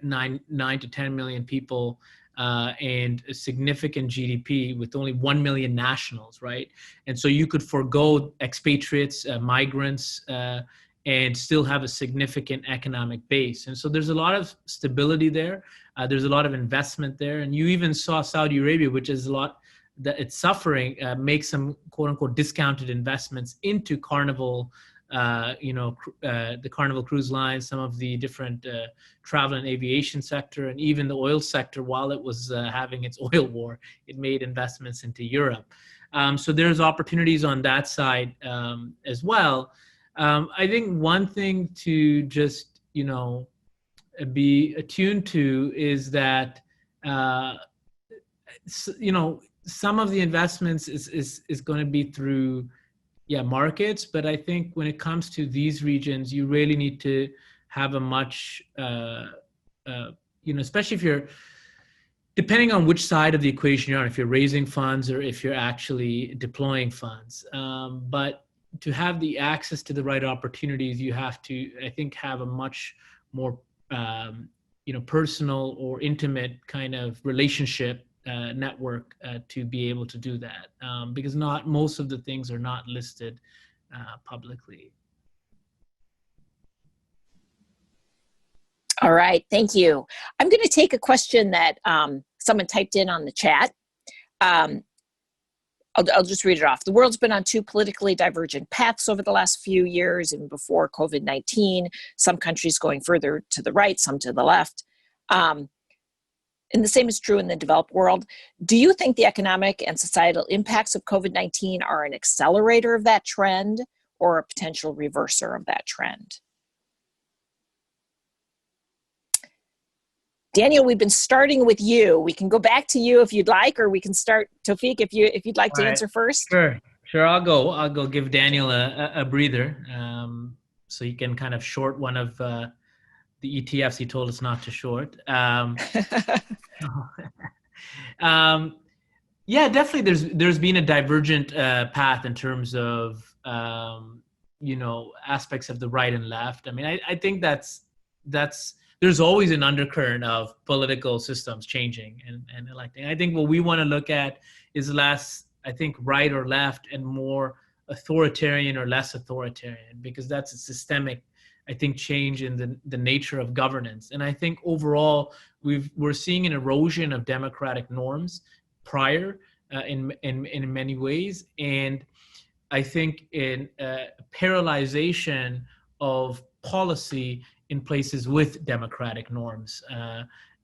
9 to 10 million people and a significant GDP with only 1 million nationals, right? And so you could forego expatriates, migrants, and still have a significant economic base. And so there's a lot of stability there. There's a lot of investment there. And you even saw Saudi Arabia, which is a lot that it's suffering, make some quote unquote discounted investments into Carnival, the Carnival cruise lines, some of the different travel and aviation sector, and even the oil sector. While it was having its oil war, it made investments into Europe. So there's opportunities on that side as well. I think one thing to just, be attuned to is that, some of the investments is going to be through, markets. But I think when it comes to these regions, you really need to have a much, especially if you're, depending on which side of the equation you're on, if you're raising funds or if you're actually deploying funds. But to have the access to the right opportunities, you have to, I think, have a much more, personal or intimate kind of relationship network to be able to do that, because not most of the things are not listed publicly. All right, thank you. I'm going to take a question that someone typed in on the chat. I'll just read it off. The world's been on 2 politically divergent paths over the last few years, and before COVID-19, some countries going further to the right, some to the left. And the same is true in the developed world. Do you think the economic and societal impacts of COVID-19 are an accelerator of that trend or a potential reverser of that trend? Daniel, we've been starting with you. We can go back to you if you'd like, or we can start, Taufiq, if you'd like to answer first. Sure. I'll go give Daniel a breather, so he can kind of short one of the ETFs he told us not to short. Definitely. There's been a divergent path in terms of aspects of the right and left. I mean, I think that's. There's always an undercurrent of political systems changing and electing. I think what we want to look at is less, I think, right or left and more authoritarian or less authoritarian, because that's a systemic, I think, change in the nature of governance. And I think overall, we're seeing an erosion of democratic norms prior in many ways. And I think in paralyzation of policy in places with democratic norms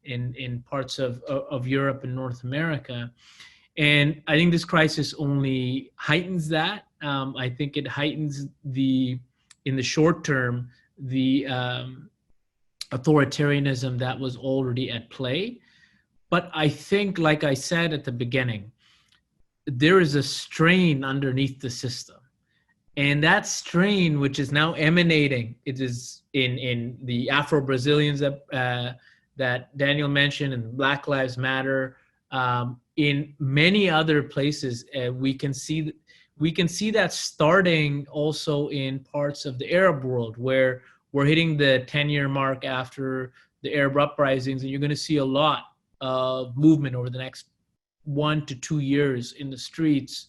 in parts of Europe and North America. And I think this crisis only heightens that. I think it heightens in the short term, the authoritarianism that was already at play. But I think, like I said at the beginning, there is a strain underneath the system. And that strain, which is now emanating, it is in the Afro-Brazilians that Daniel mentioned, and Black Lives Matter In many other places, we can see that starting also in parts of the Arab world, where we're hitting the 10-year mark after the Arab uprisings, and you're going to see a lot of movement over the next 1 to 2 years in the streets.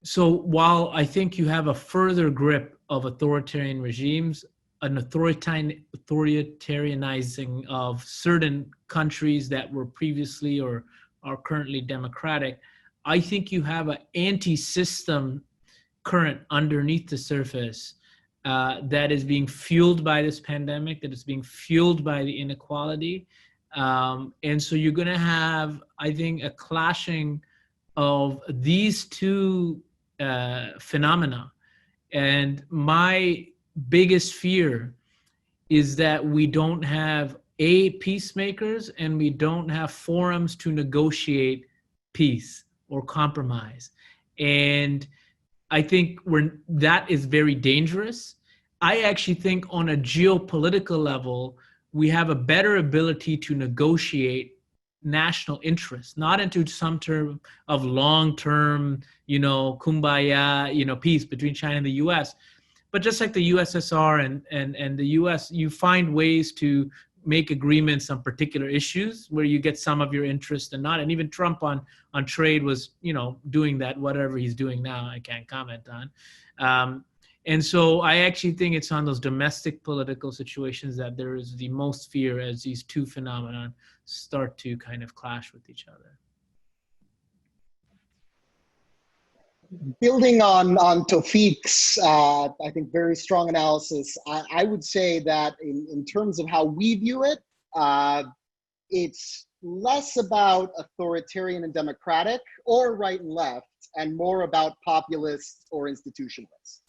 So while I think you have a further grip of authoritarian regimes, an authoritarianizing of certain countries that were previously or are currently democratic, I think you have an anti-system current underneath the surface that is being fueled by this pandemic, that is being fueled by the inequality. And so you're going to have, I think, a clashing of these two phenomena. And my biggest fear is that we don't have peacemakers, and we don't have forums to negotiate peace or compromise. And I think that is very dangerous. I actually think on a geopolitical level, we have a better ability to negotiate national interests, not into some term of long-term, kumbaya, peace between China and the US. But just like the USSR and the US, you find ways to make agreements on particular issues where you get some of your interest and not. And even Trump on trade was, doing that. Whatever he's doing now, I can't comment on. And so I actually think it's on those domestic political situations that there is the most fear as these two phenomena start to kind of clash with each other. Building on Taufiq's, I think, very strong analysis, I would say that in terms of how we view it, it's less about authoritarian and democratic or right and left, and more about populist or institutionalist.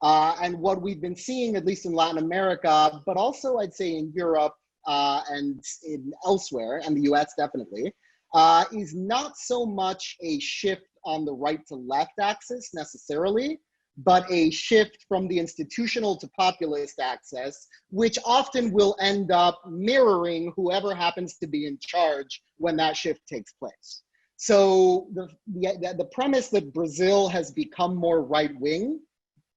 And what we've been seeing, at least in Latin America, but also I'd say in Europe and in elsewhere, and the US definitely, is not so much a shift on the right to left axis necessarily, but a shift from the institutional to populist axis, which often will end up mirroring whoever happens to be in charge when that shift takes place. So the premise that Brazil has become more right-wing,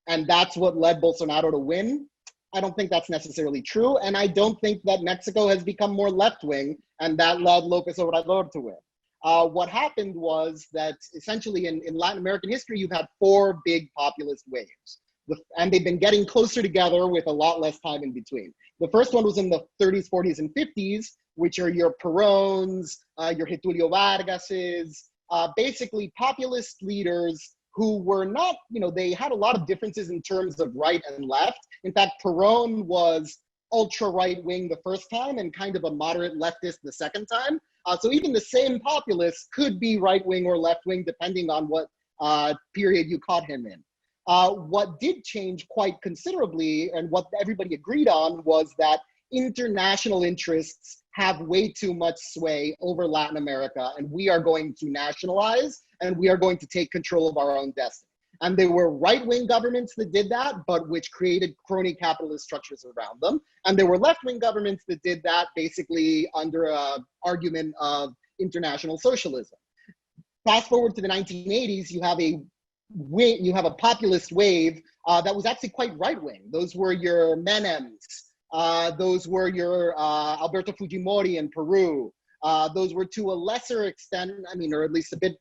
and that's what led Bolsonaro to win, I don't think that's necessarily true. And I don't think that Mexico has become more left-wing, and that led López Obrador to win. What happened was that essentially in Latin American history, you've had 4 big populist waves. And they've been getting closer together with a lot less time in between. The first one was in the 30s, 40s, and 50s, which are your Peróns, your Getulio Vargases, basically populist leaders who were not, they had a lot of differences in terms of right and left. In fact, Perón was ultra right-wing the first time and kind of a moderate leftist the second time. So even the same populist could be right-wing or left-wing, depending on what period you caught him in. What did change quite considerably, and what everybody agreed on, was that international interests have way too much sway over Latin America, and we are going to nationalize, and we are going to take control of our own destiny. And there were right-wing governments that did that, but which created crony capitalist structures around them. And there were left-wing governments that did that basically under an argument of international socialism. Fast forward to the 1980s, you have a populist wave that was actually quite right-wing. Those were your Menems. Those were your Alberto Fujimori in Peru. Those were, to a lesser extent, or at least a bit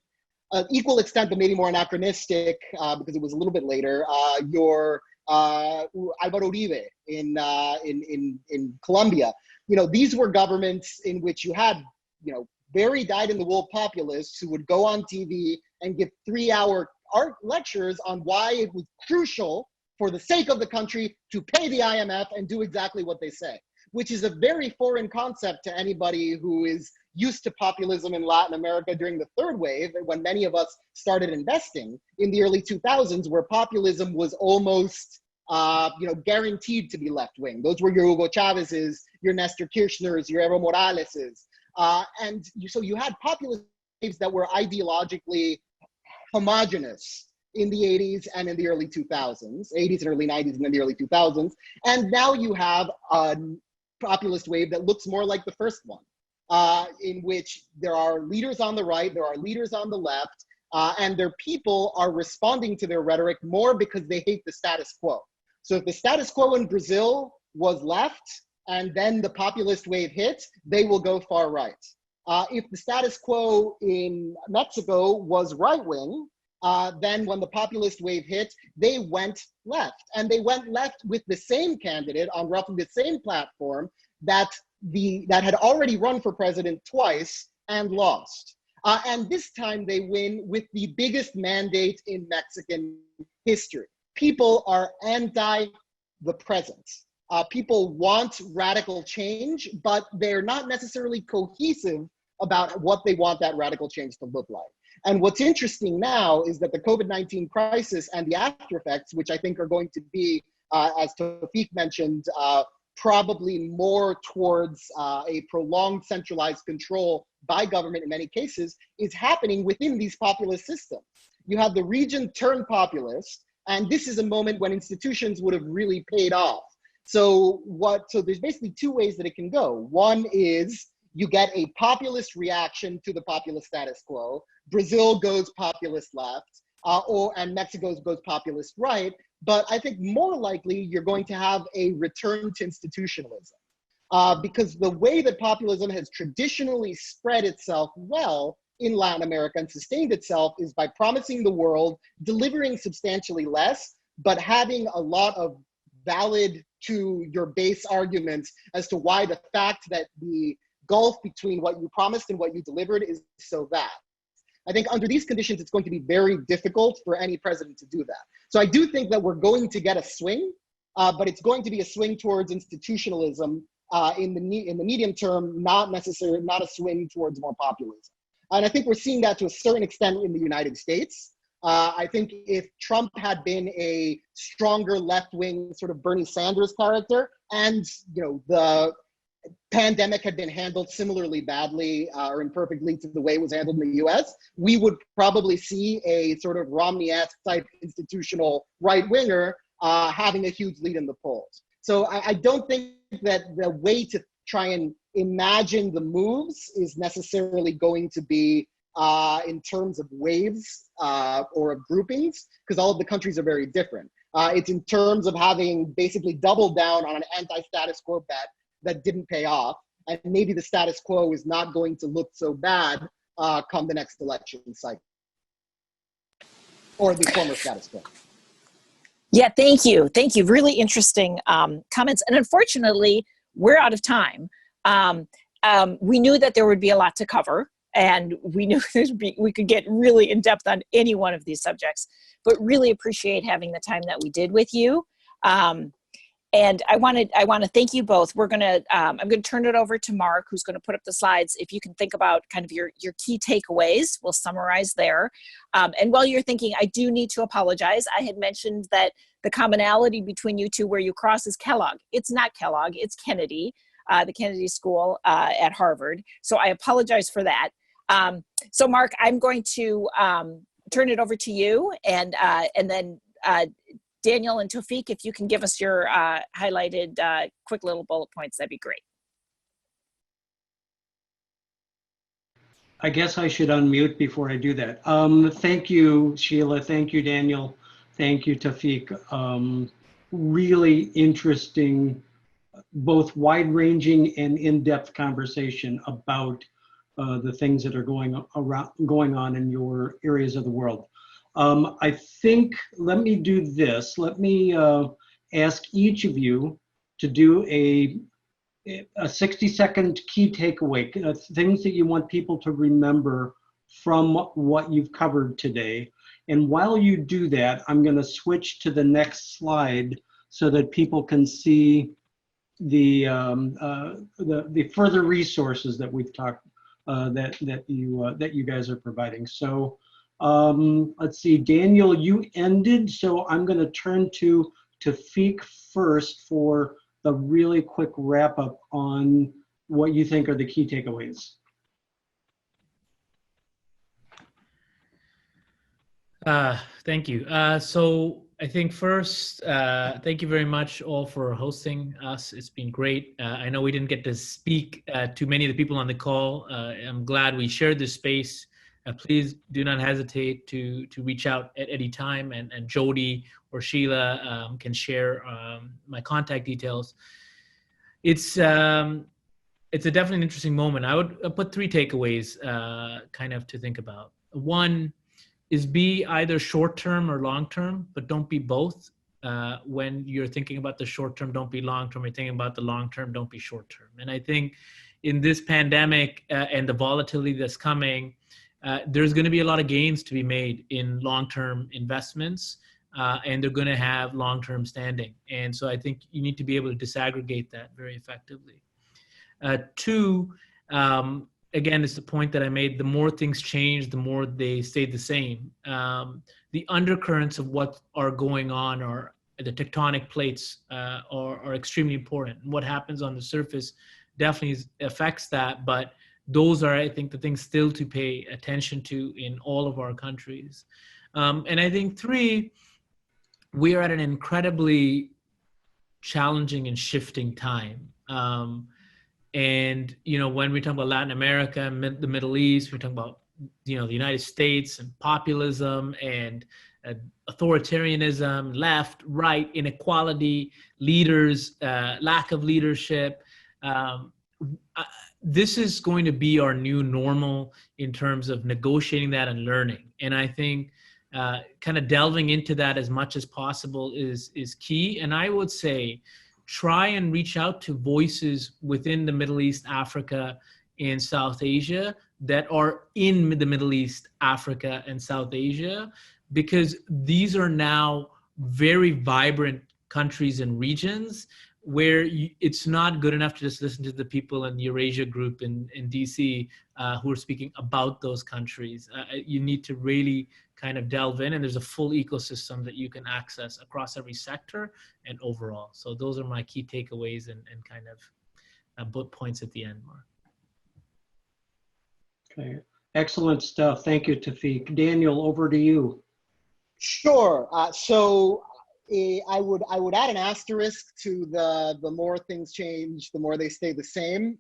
equal extent, but maybe more anachronistic because it was a little bit later, your Álvaro Uribe in Colombia. These were governments in which you had, very dyed-in-the-wool populists who would go on TV and give 3-hour art lectures on why it was crucial for the sake of the country to pay the IMF and do exactly what they say, which is a very foreign concept to anybody who is used to populism in Latin America during the third wave, when many of us started investing in the early 2000s, where populism was almost guaranteed to be left-wing. Those were your Hugo Chavez's, your Nestor Kirchner's, your Evo Morales's. So you had populist waves that were ideologically homogenous in the 80s and in the early 2000s, 80s and early 90s and then the early 2000s. And now you have a populist wave that looks more like the first one. in which there are leaders on the right, there are leaders on the left, and their people are responding to their rhetoric more because they hate the status quo. So if the status quo in Brazil was left and then the populist wave hit, they will go far right. If the status quo in Mexico was right wing, then when the populist wave hit, they went left. And they went left with the same candidate on roughly the same platform that had already run for president twice and lost. And this time they win with the biggest mandate in Mexican history. People are anti the present. People want radical change, but they're not necessarily cohesive about what they want that radical change to look like. And what's interesting now is that the COVID-19 crisis and the after effects, which I think are going to be, as Taufiq mentioned, probably more towards a prolonged centralized control by government in many cases, is happening within these populist systems. You have the region turn populist, and this is a moment when institutions would have really paid off. So there's basically two ways that it can go. One is you get a populist reaction to the populist status quo. Brazil goes populist left, and Mexico goes populist right. But I think more likely you're going to have a return to institutionalism, because the way that populism has traditionally spread itself well in Latin America and sustained itself is by promising the world, delivering substantially less, but having a lot of valid to your base arguments as to why the fact that the gulf between what you promised and what you delivered is so vast. I think under these conditions, it's going to be very difficult for any president to do that. So I do think that we're going to get a swing, but it's going to be a swing towards institutionalism in the medium term, not a swing towards more populism. And I think we're seeing that to a certain extent in the United States. I think if Trump had been a stronger left-wing sort of Bernie Sanders character, and the pandemic had been handled similarly badly or imperfectly to the way it was handled in the US, we would probably see a sort of Romney-esque type institutional right-winger having a huge lead in the polls. So I don't think that the way to try and imagine the moves is necessarily going to be in terms of waves or of groupings, because all of the countries are very different. It's in terms of having basically doubled down on an anti-status quo bet that didn't pay off, and maybe the status quo is not going to look so bad come the next election cycle, or the former status quo. Yeah, thank you. Thank you. Really interesting comments. And unfortunately, we're out of time. We knew that there would be a lot to cover, and we knew we could get really in depth on any one of these subjects, but really appreciate having the time that we did with you. And I want to thank you both. I'm going to turn it over to Mark, who's going to put up the slides. If you can think about kind of your key takeaways, we'll summarize there. And while you're thinking, I do need to apologize. I had mentioned that the commonality between you two where you cross is Kellogg. It's not Kellogg, it's Kennedy, the Kennedy School at Harvard. So I apologize for that. So Mark, I'm going to turn it over to you, and then Daniel and Taufiq, if you can give us your highlighted quick little bullet points, that'd be great. I guess I should unmute before I do that. Thank you, Sheila. Thank you, Daniel. Thank you, Taufiq. Really interesting, both wide-ranging and in-depth conversation about the things that are going on in your areas of the world. I think, let me do this. Let me ask each of you to do a 60-second key takeaway, things that you want people to remember from what you've covered today. And while you do that, I'm going to switch to the next slide so that people can see the further resources that we've talked that you guys are providing. So. Let's see, Daniel, you ended, so I'm going to turn to Taufiq first for the really quick wrap up on what you think are the key takeaways. Thank you. So I think first, thank you very much all for hosting us. It's been great. I know we didn't get to speak to many of the people on the call. I'm glad we shared this space. Please do not hesitate to reach out at any time, and Jody or Sheila can share my contact details. It's a definitely an interesting moment. I would put three takeaways kind of to think about. One is be either short-term or long-term, but don't be both. When you're thinking about the short-term, don't be long-term. You're thinking about the long-term, don't be short-term. And I think in this pandemic and the volatility that's coming, there's going to be a lot of gains to be made in long-term investments, and they're going to have long-term standing. And so I think you need to be able to disaggregate that very effectively. Two, again, it's the point that I made, the more things change, the more they stay the same. The undercurrents of what are going on, or the tectonic plates are extremely important. And what happens on the surface definitely affects that, but those are, I think, the things still to pay attention to in all of our countries. And I think three, we are at an incredibly challenging and shifting time. And, you know, when we talk about Latin America, the Middle East, we're talking about, you know, the United States and populism and authoritarianism, left, right, inequality, leaders, lack of leadership. This is going to be our new normal in terms of negotiating that and learning. And I think kind of delving into that as much as possible is key. And I would say, try and reach out to voices within the Middle East, Africa, and South Asia that are in the Middle East, Africa, and South Asia, because these are now very vibrant countries and regions where it's not good enough to just listen to the people in the Eurasia group in DC who are speaking about those countries. You need to really kind of delve in, and there's a full ecosystem that you can access across every sector and overall. So those are my key takeaways and kind of bullet points at the end, Mark. Okay, excellent stuff. Thank you, Taufiq. Daniel, over to you. Sure. I would add an asterisk to the more things change, the more they stay the same.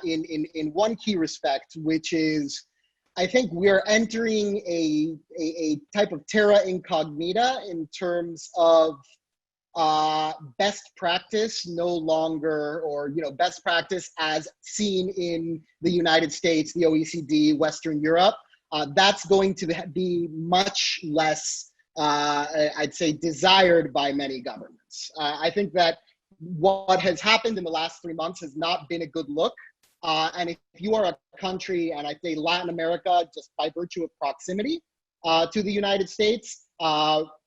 In one key respect, which is, I think we're entering a type of terra incognita in terms of best practice no longer, or best practice as seen in the United States, the OECD, Western Europe. That's going to be much less, I'd say, desired by many governments. I think that what has happened in the last 3 months has not been a good look. And if you are a country, and I say Latin America, just by virtue of proximity to the United States,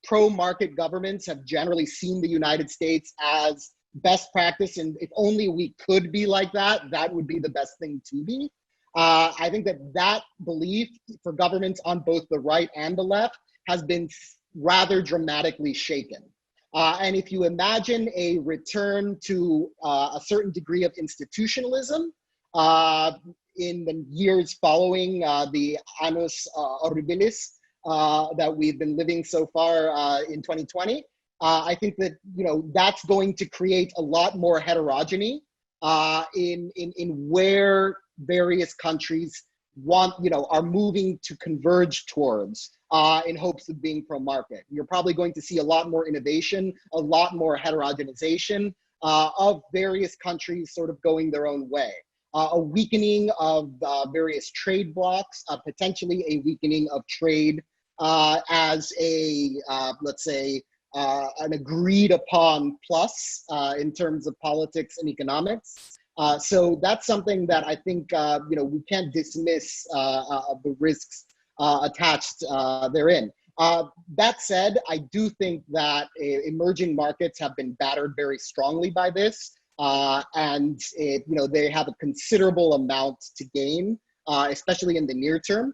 pro-market governments have generally seen the United States as best practice. And if only we could be like that, that would be the best thing to be. I think that belief for governments on both the right and the left has been rather dramatically shaken. And if you imagine a return to a certain degree of institutionalism in the years following the annus horribilis that we've been living so far in 2020, I think that that's going to create a lot more heterogeneity in where various countries are moving to converge towards in hopes of being pro-market. You're probably going to see a lot more innovation, a lot more heterogenization of various countries sort of going their own way. A weakening of various trade blocs, potentially a weakening of trade as a, let's say, an agreed upon plus in terms of politics and economics. So that's something that I think we can't dismiss the risks attached therein. That said, I do think that emerging markets have been battered very strongly by this, and they have a considerable amount to gain, especially in the near term,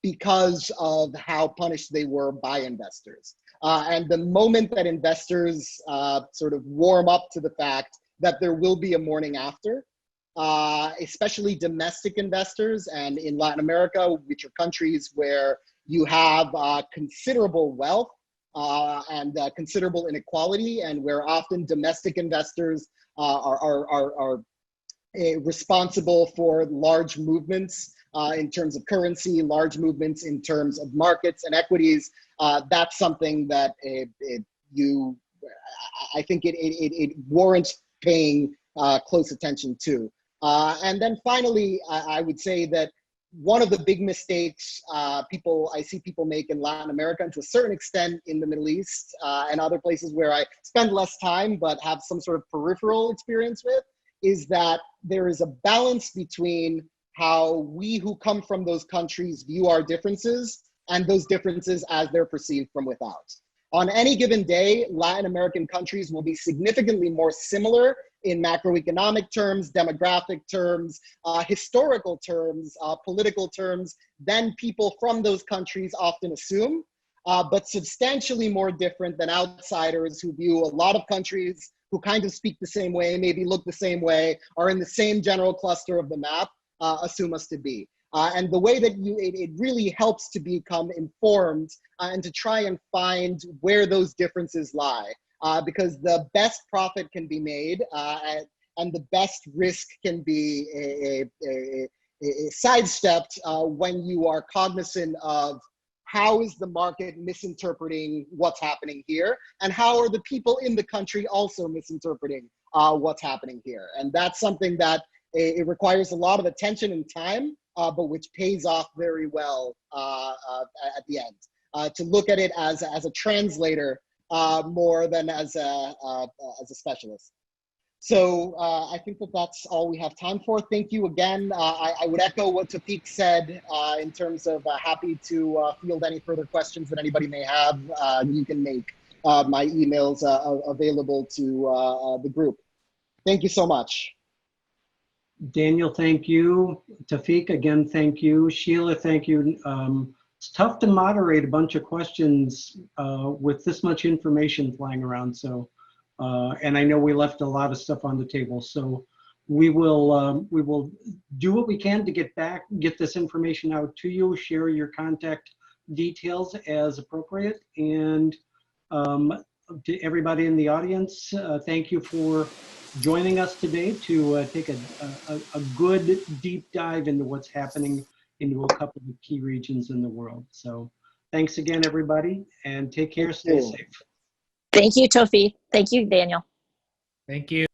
because of how punished they were by investors. And the moment that investors sort of warm up to the fact that there will be a morning after, especially domestic investors, and in Latin America, which are countries where you have considerable wealth and considerable inequality, and where often domestic investors are responsible for large movements in terms of currency, large movements in terms of markets and equities. That's something that I think it warrants paying close attention to. And then finally, I would say that one of the big mistakes I see people make in Latin America, and to a certain extent in the Middle East and other places where I spend less time but have some sort of peripheral experience with, is that there is a balance between how we who come from those countries view our differences and those differences as they're perceived from without. On any given day, Latin American countries will be significantly more similar in macroeconomic terms, demographic terms, historical terms, political terms, than people from those countries often assume, but substantially more different than outsiders who view a lot of countries who kind of speak the same way, maybe look the same way, are in the same general cluster of the map, assume us to be. And the way that it really helps to become informed and to try and find where those differences lie. Because the best profit can be made and the best risk can be sidestepped when you are cognizant of how is the market misinterpreting what's happening here, and how are the people in the country also misinterpreting what's happening here. And that's something that it requires a lot of attention and time, but which pays off very well at the end. To look at it as a translator more than as a specialist. So I think that's all we have time for. Thank you again. I would echo what Taufiq said in terms of happy to field any further questions that anybody may have. You can make my emails available to the group. Thank you so much. Daniel, thank you. Taufiq, again, thank you. Sheila, thank you. It's tough to moderate a bunch of questions with this much information flying around. So, and I know we left a lot of stuff on the table. So we will do what we can to get this information out to you, share your contact details as appropriate. And to everybody in the audience, thank you for joining us today to take a good deep dive into what's happening into a couple of key regions in the world. So thanks again, everybody, and take care, stay safe. Thank you, Taufiq. Thank you, Daniel. Thank you.